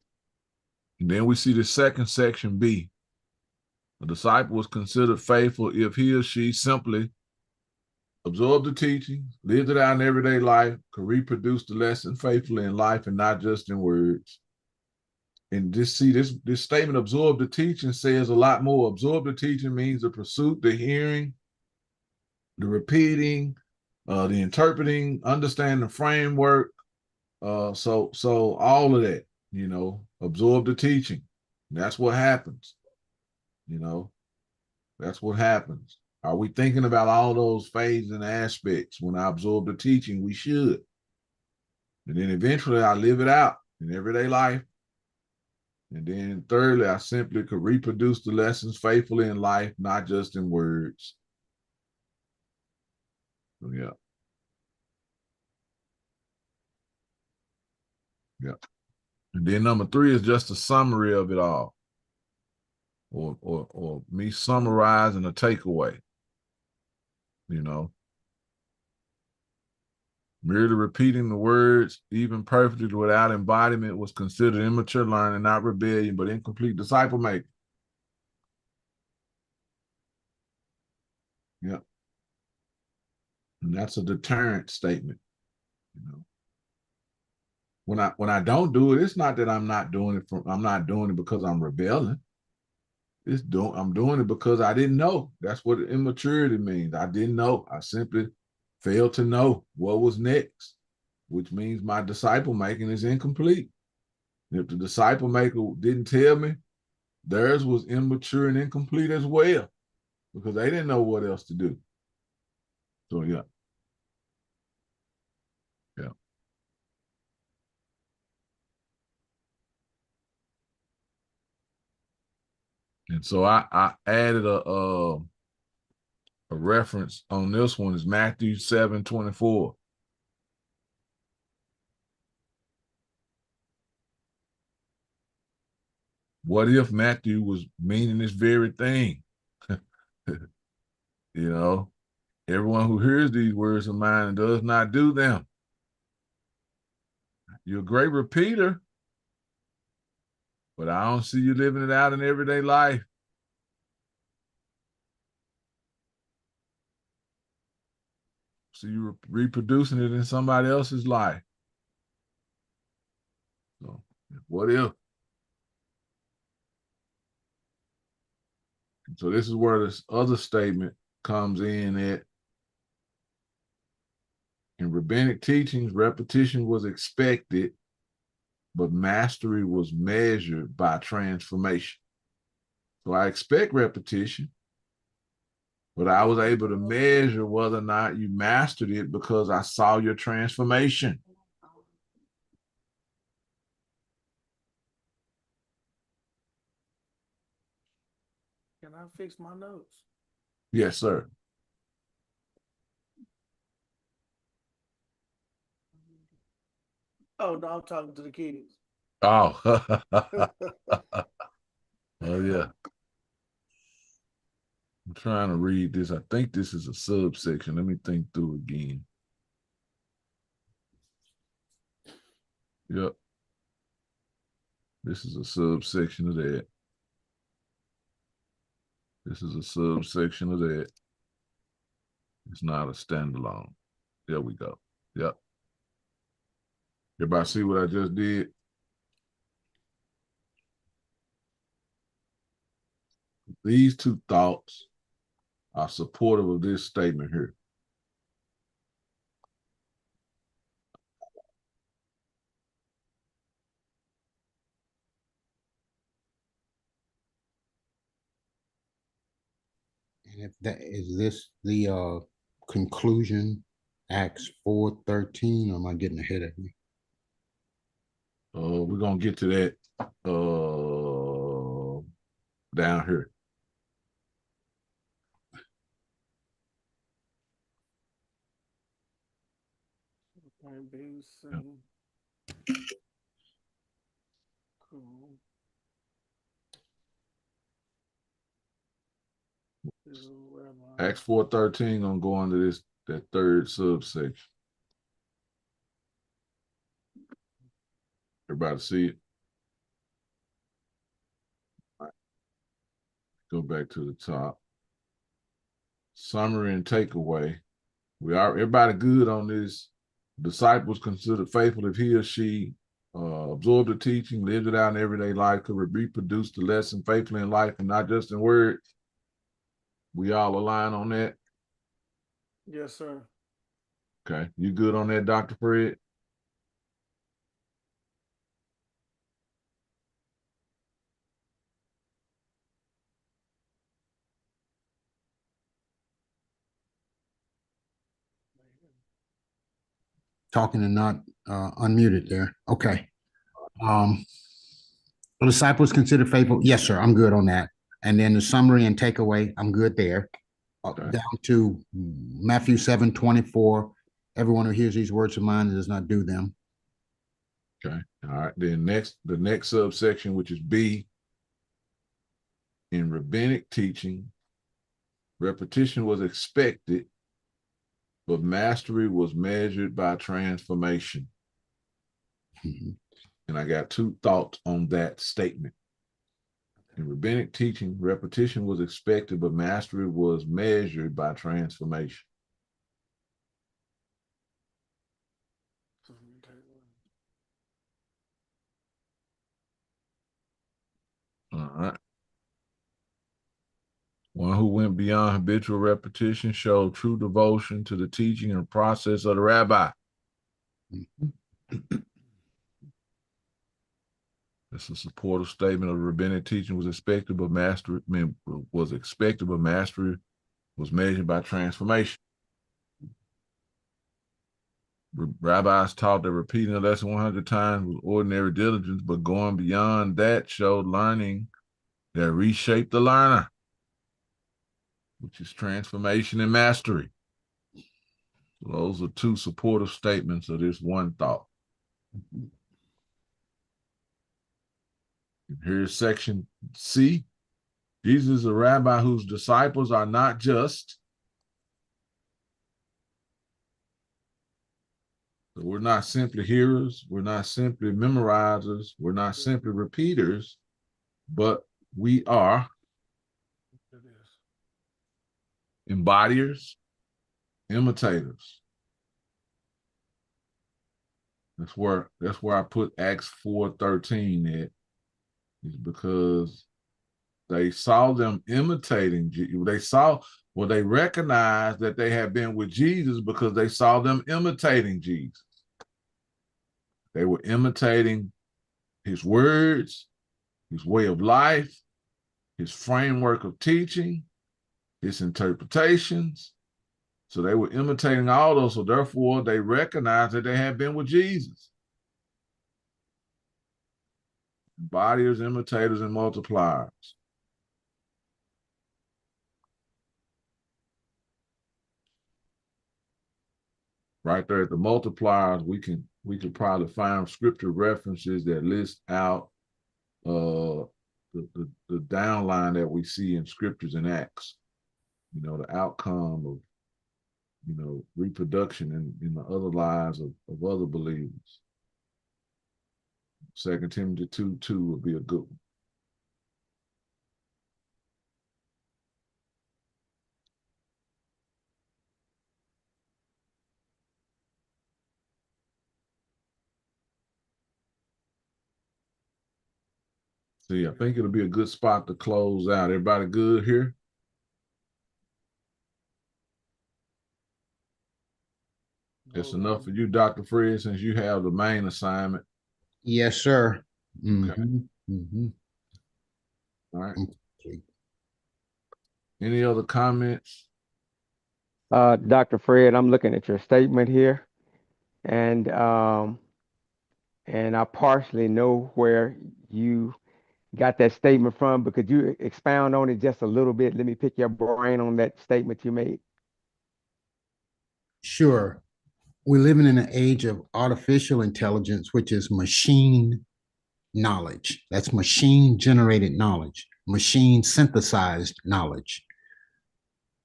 And then we see the second section B. A disciple is considered faithful if he or she simply absorbed the teaching, lived it out in everyday life, could reproduce the lesson faithfully in life and not just in words. And this statement, absorb the teaching, says a lot more. Absorb the teaching means the pursuit, the hearing, the repeating, the interpreting, understand the framework. So all of that, absorb the teaching. That's what happens. That's what happens. Are we thinking about all those phases and aspects? When I absorb the teaching, we should. And then eventually I live it out in everyday life. And then thirdly, I simply could reproduce the lessons faithfully in life, not just in words. So, yeah. Yeah. And then number 3 is just a summary of it all. or me summarizing a takeaway. You know, merely repeating the words, even perfectly without embodiment, was considered immature learning, not rebellion, but incomplete disciple making. Yeah. And that's a deterrent statement. You know, when I don't do it, it's not that I'm not doing it because I'm rebelling. I'm doing it because I didn't know. That's what immaturity means. I didn't know. I simply failed to know what was next, which means my disciple making is incomplete. And if the disciple maker didn't tell me, theirs was immature and incomplete as well, because they didn't know what else to do. So yeah. Yeah. And so I added a reference on this one is Matthew 7:24. What if Matthew was meaning this very thing? You know, everyone who hears these words of mine and does not do them. You're a great repeater, but I don't see you living it out in everyday life. So you're reproducing it in somebody else's life. So what if? So this is where this other statement comes in at. In rabbinic teachings, repetition was expected, but mastery was measured by transformation. So I expect repetition, but I was able to measure whether or not you mastered it because I saw your transformation. Can I fix my notes? Yes, sir. Oh, no, I'm talking to the kids. Oh, oh yeah. I'm trying to read this. I think this is a subsection. Let me think through again. Yep. This is a subsection of that. This is a subsection of that. It's not a standalone. There we go. Yep. Everybody see what I just did? These two thoughts are supportive of this statement here. And if that is this the conclusion, Acts 4:13, or am I getting ahead of me? We're gonna get to that down here. Cool. Acts 4:13 gonna go under that third subsection. Everybody see it? All right. Go back to the top. Summary and takeaway. Everybody good on this. Disciples considered faithful if he or she absorbed the teaching, lived it out in everyday life, could reproduce the lesson faithfully in life and not just in words. We all align on that? Yes, sir. Okay. You good on that, Dr. Fred? Talking and not unmuted there. Okay. The disciples considered faithful. Yes, sir. I'm good on that. And then the summary and takeaway, I'm good there. Okay. Down to Matthew 7:24. Everyone who hears these words of mine and does not do them. Okay. All right. Then the next subsection, which is B. In rabbinic teaching, repetition was expected, but mastery was measured by transformation. And I got two thoughts on that statement. In rabbinic teaching, repetition was expected, but mastery was measured by transformation. All right. One who went beyond habitual repetition showed true devotion to the teaching and process of the rabbi. It's a supportive statement of rabbinic teaching was expected, but mastery was measured by transformation. Rabbis taught that repeating a lesson 100 times was ordinary diligence, but going beyond that showed learning that reshaped the learner, which is transformation and mastery. So those are two supportive statements of this one thought. Here's section C. Jesus is a rabbi whose disciples are not just. So we're not simply hearers, we're not simply memorizers, we're not simply repeaters, but we are embodiers, imitators. That's where I put Acts 4:13 at, is because they saw them imitating. They recognized that they had been with Jesus because they saw them imitating Jesus. They were imitating his words, his way of life, his framework of teaching, his interpretations. So they were imitating all those. So therefore, they recognized that they had been with Jesus. Embodiers, imitators, and multipliers. Right there at the multipliers, we could probably find scripture references that list out the downline that we see in scriptures and Acts. You know, the outcome of, you know, reproduction in the other lives of other believers. 2 Timothy 2:2 would be a good one. See, I think it'll be a good spot to close out. Everybody good here? It's enough for you, Dr. Fred, since you have the main assignment. Yes, sir. Okay. All right. Okay. Any other comments? Dr. Fred, I'm looking at your statement here, and I partially know where you got that statement from, but could you expound on it just a little bit? Let me pick your brain on that statement you made. Sure. We're living in an age of artificial intelligence, which is machine knowledge. That's machine generated knowledge, machine synthesized knowledge.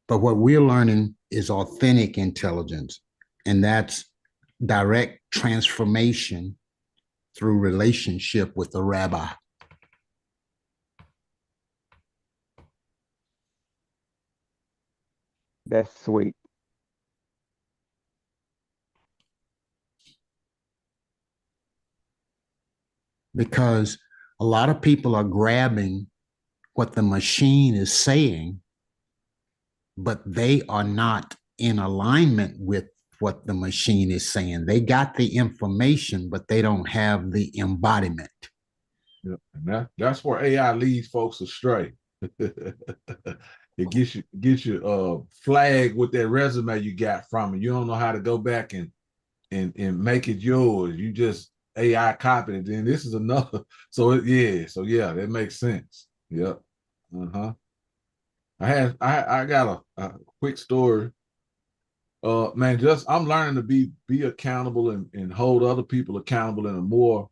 But what we're learning is authentic intelligence, and that's direct transformation through relationship with the rabbi. That's sweet. Because a lot of people are grabbing what the machine is saying, but they are not in alignment with what the machine is saying. They got the information, but they don't have the embodiment. Yeah, and that's where AI leads folks astray. It gets you flagged with that resume you got from it. You don't know how to go back and make it yours. You just AI copied it. Then this is another. So yeah, that makes sense. Yep. I got a quick story. Man, I'm learning to be accountable and hold other people accountable in a more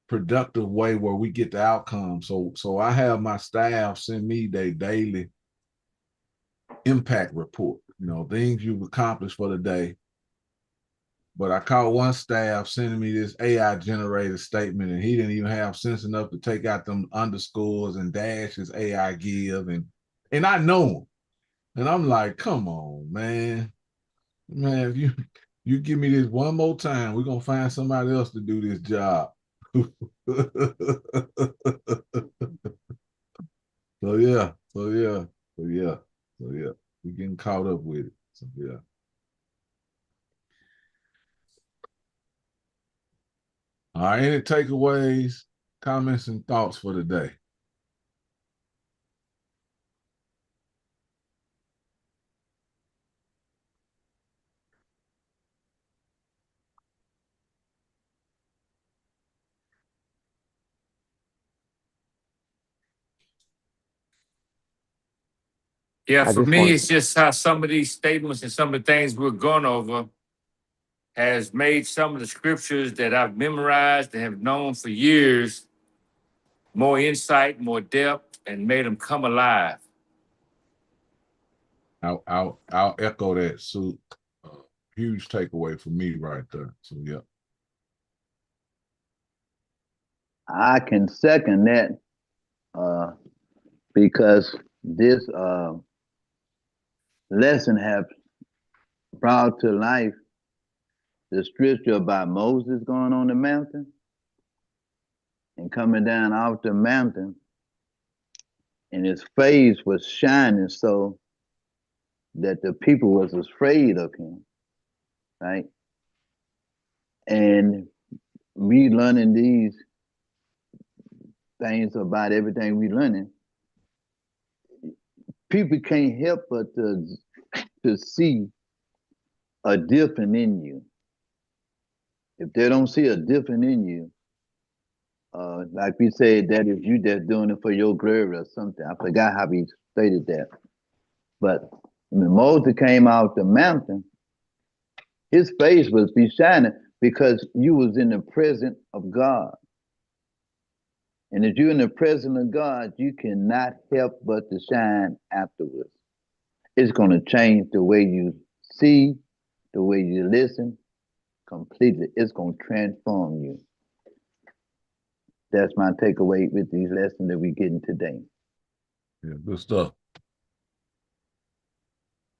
productive way where we get the outcome. So I have my staff send me their daily impact report, things you've accomplished for the day. But I caught one staff sending me this AI generated statement, and he didn't even have sense enough to take out them underscores and dashes AI give, and I know him. And I'm like, come on, man. Man, if you give me this one more time, we're gonna find somebody else to do this job. So yeah. We're getting caught up with it. So yeah. All right, any takeaways, comments, and thoughts for the day? Yeah, I for just me, want it's just how some of these statements and some of the things we're going over has made some of the scriptures that I've memorized and have known for years more insight, more depth, and made them come alive. I'll echo that. So huge takeaway for me right there. So yeah. I can second that because this lesson have brought to life the scripture about Moses going on the mountain and coming down off the mountain, and his face was shining so that the people was afraid of him, right? And we learning these things about everything we learning, people can't help but to see a different in you. If they don't see a different in you, like we said, that is you just doing it for your glory or something. I forgot how we stated that. But when Moses came out the mountain, his face was be shining because you was in the presence of God. And if you're in the presence of God, you cannot help but to shine afterwards. It's going to change the way you see, the way you listen, completely. It's going to transform you. That's my takeaway with these lessons that we're getting today. Yeah, good stuff.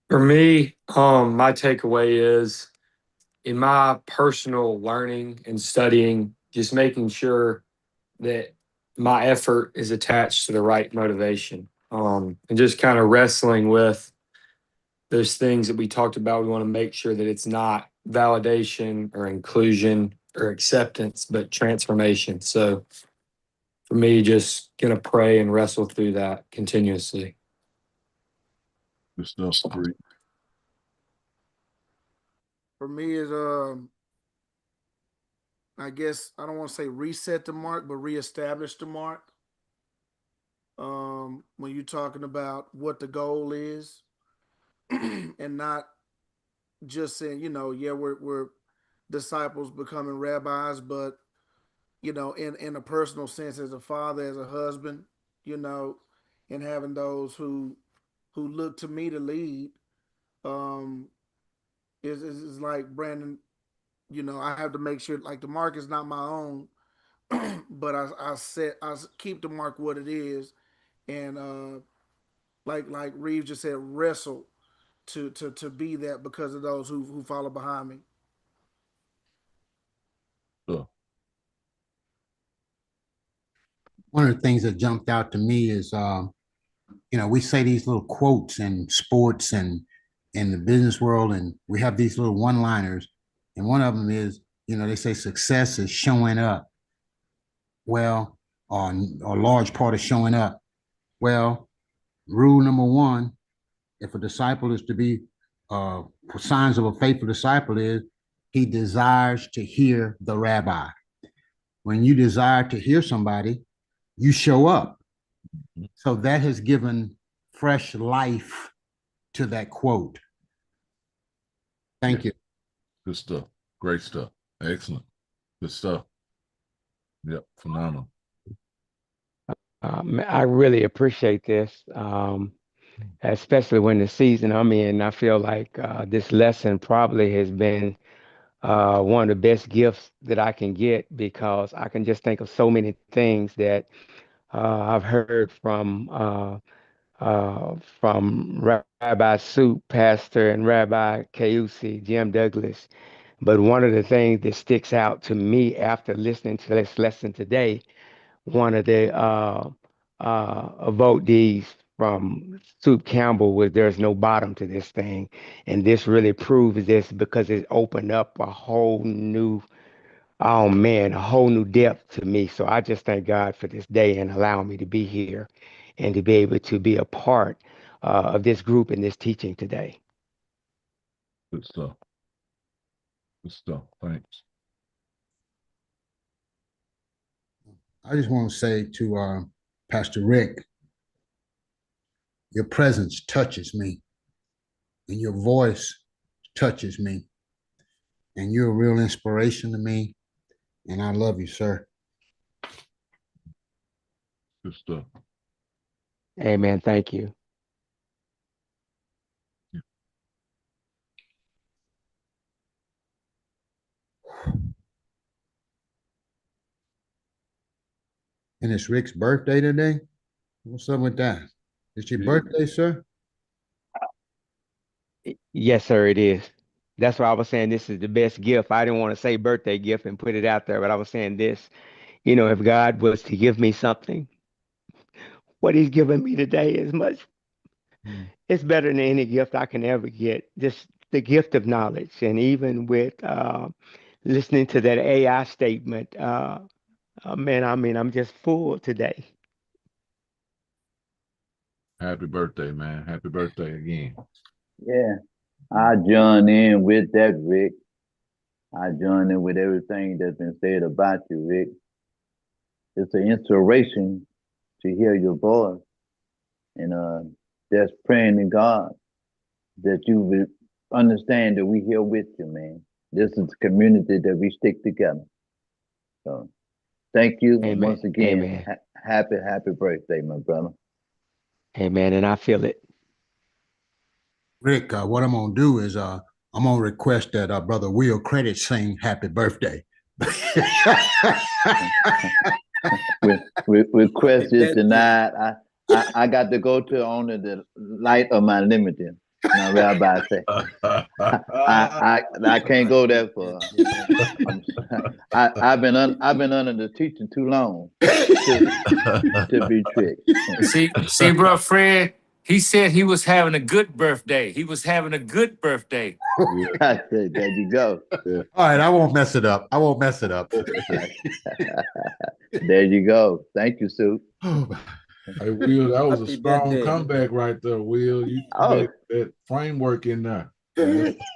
For me, my takeaway is in my personal learning and studying, just making sure that my effort is attached to the right motivation. And just kind of wrestling with those things that we talked about. We want to make sure that it's not validation or inclusion or acceptance, but transformation. So for me, just gonna pray and wrestle through that continuously. Good stuff. Great. For me is I guess I don't want to say reset the mark, but reestablish the mark. When you're talking about what the goal is, and not just saying, yeah, we're disciples becoming rabbis, but in a personal sense, as a father, as a husband, and having those who look to me to lead, um, is like Brandon. I have to make sure like the mark is not my own, but I keep the mark what it is, and like Reeves just said, wrestle to be that because of those who follow behind me. Sure. One of the things that jumped out to me is, we say these little quotes in sports and in the business world, and we have these little one-liners. And one of them is, they say success is showing up. Well, or a large part of showing up. Well, rule number one, if a disciple is to be, signs of a faithful disciple is he desires to hear the rabbi. When you desire to hear somebody, you show up. So that has given fresh life to that quote. Thank you. Good stuff. Great stuff. Excellent. Good stuff. Yep, phenomenal. I really appreciate this, especially when the season I'm in. I feel like this lesson probably has been one of the best gifts that I can get because I can just think of so many things that I've heard from Rabbi Soup, Pastor, and Rabbi Kayusi, Jim Douglas. But one of the things that sticks out to me after listening to this lesson today, one of the votees from Soup Campbell was there's no bottom to this thing. And this really proves this because it opened up a whole new, oh man, a whole new depth to me. So I just thank God for this day and allowing me to be here and to be able to be a part of this group and this teaching today. Good stuff. Good stuff. Thanks. I just want to say to Pastor Rick, your presence touches me, and your voice touches me, and you're a real inspiration to me, and I love you, sir. Good stuff. Amen. Thank you. Yeah. And it's Rick's birthday today. What's up with that? It's your birthday, sir? Yes, sir, it is. That's why I was saying this is the best gift. I didn't want to say birthday gift and put it out there, but I was saying this, if God was to give me something, what he's given me today is much, it's better than any gift I can ever get. Just the gift of knowledge. And even with listening to that AI statement, man, I'm just full today. Happy birthday, man. Happy birthday again. Yeah, I join in with that, Rick. I join in with everything that's been said about you, Rick. It's an inspiration to hear your voice, and just praying to God that you will understand that we here with you, man. This is a community that we stick together. So thank you. And Amen. once again, Amen. happy birthday, my brother. Amen. And I feel it. Rick, what I'm gonna do is I'm gonna request that Brother Will Credit sing happy birthday. Request is denied. I got to go to only the light of my limited. Now, Rabbi say, I can't go that far. I've been under the teaching too long to be tricked. See, bro, Fred, he said he was having a good birthday. He was having a good birthday. I said, there you go. All right, I won't mess it up. There you go. Thank you, Sue. Hey, Will, that was a strong comeback right there, Will. You made that framework in there.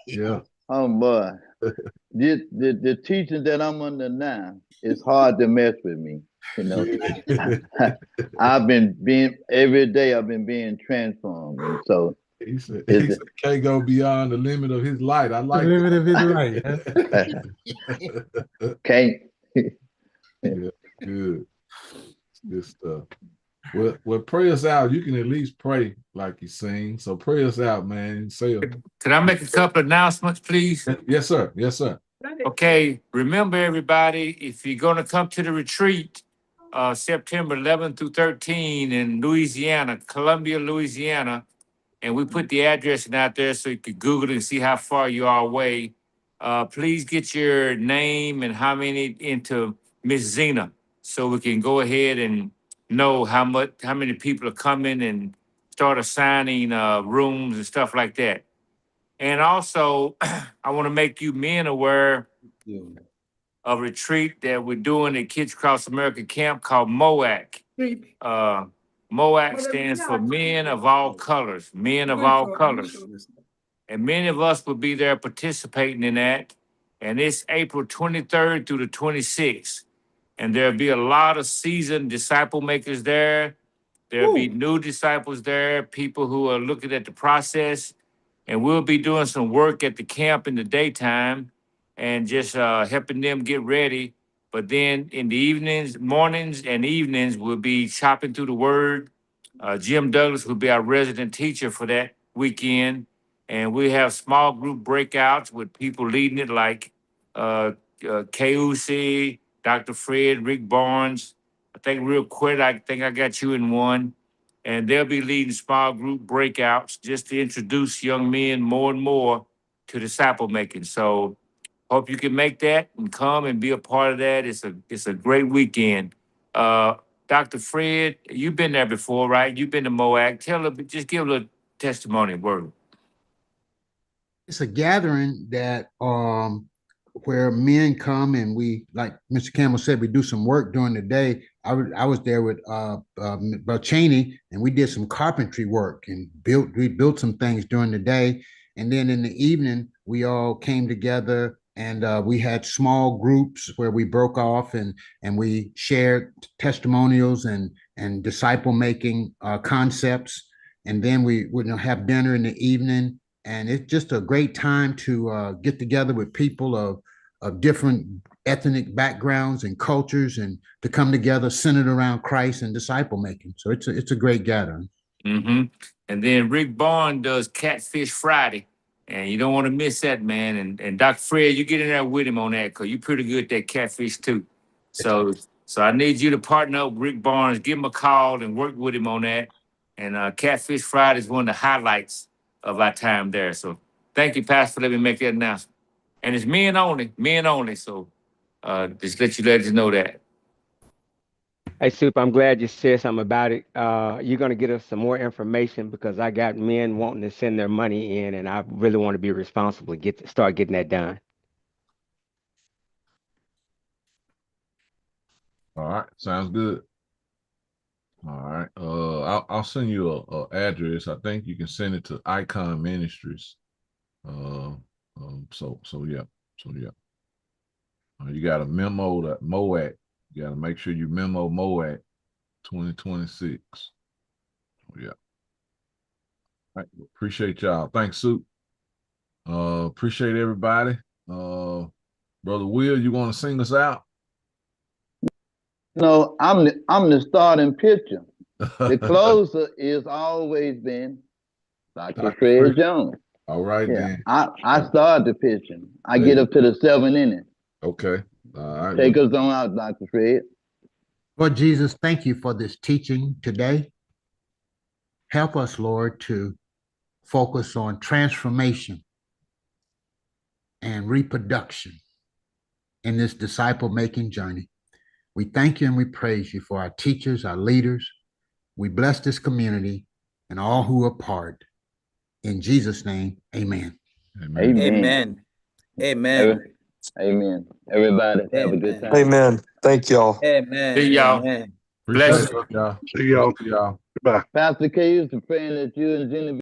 Yeah. Oh boy. The teaching that I'm under now, it's hard to mess with me. I've been every day I've been being transformed. And so he said can't go beyond the limit of his light. I like the limit of his light. Can't. Yeah, good. Good stuff. Well, pray us out. You can at least pray like you sing. So pray us out, man. Can I make a couple of announcements, please? Yes, sir. Yes, sir. Okay, remember everybody, if you're going to come to the retreat, September 11 through 13 in Louisiana, Columbia, Louisiana, and we put the address out there so you could Google it and see how far you are away. Please get your name and how many into Miss Zena so we can go ahead and know how many people are coming and start assigning rooms and stuff like that. And also, I want to make you men aware of a retreat that we're doing at Kids Across America Camp called MOAC. MOAC stands for Men of All Colors, Men of All Colors. And many of us will be there participating in that. And it's April 23rd through the 26th. And there'll be a lot of seasoned disciple makers there. There'll be new disciples there, people who are looking at the process. And we'll be doing some work at the camp in the daytime and just helping them get ready. But then in the evenings, mornings and evenings, we'll be chopping through the word. Jim Douglas will be our resident teacher for that weekend. And we have small group breakouts with people leading it like KUC, Dr. Fred, Rick Barnes. I think real quick, I think I got you in one. And they'll be leading small group breakouts just to introduce young men more and more to disciple making. So hope you can make that and come and be a part of that. It's a great weekend. Dr. Fred, you've been there before, right? You've been to Moab. Just give a little testimony word. It's a gathering that where men come and we, like Mr. Campbell said, we do some work during the day. I was there with Cheney, and we did some carpentry work and we built some things during the day. And then in the evening, we all came together and we had small groups where we broke off and we shared testimonials and disciple making concepts. And then we would have dinner in the evening. And it's just a great time to get together with people of different ethnic backgrounds and cultures, and to come together centered around Christ and disciple making. So it's a great gathering. Mm-hmm. And then Rick Barnes does Catfish Friday, and you don't want to miss that, man. And Dr. Fred, you get in there with him on that because you're pretty good at that catfish too. So I need you to partner up with Rick Barnes, give him a call and work with him on that. And Catfish Friday is one of the highlights of our time there. So thank you, Pastor, for letting me make that announcement. And it's men only. So just let you know that. Hey, Soup, I'm glad you said something about it. You're going to get us some more information because I got men wanting to send their money in, and I really want to be responsible to start getting that done. All right, sounds good. All right, I'll send you a address. I think you can send it to Icon Ministries. So yeah. You got to memo that MOAC. You got to make sure you memo MOAC 2026. Yeah. All right. Appreciate y'all. Thanks, Soup. Appreciate everybody. Brother Will, you want to sing us out? No, I'm the starting pitcher. The closer is always been Dr. Fred Jones. All right, yeah, then. I start the pitching. I get up to the 7th inning. Okay. All right. Take us on out, Dr. Fred. Lord Jesus, thank you for this teaching today. Help us, Lord, to focus on transformation and reproduction in this disciple-making journey. We thank you and we praise you for our teachers, our leaders. We bless this community and all who are part. In Jesus' name, amen. Amen. Amen. Amen. Everybody have a good time. Amen. Thank y'all. Amen. See y'all. Amen. Bless you. Y'all. See y'all. Y'all. Goodbye. Pastor K used to praying that you and Jenny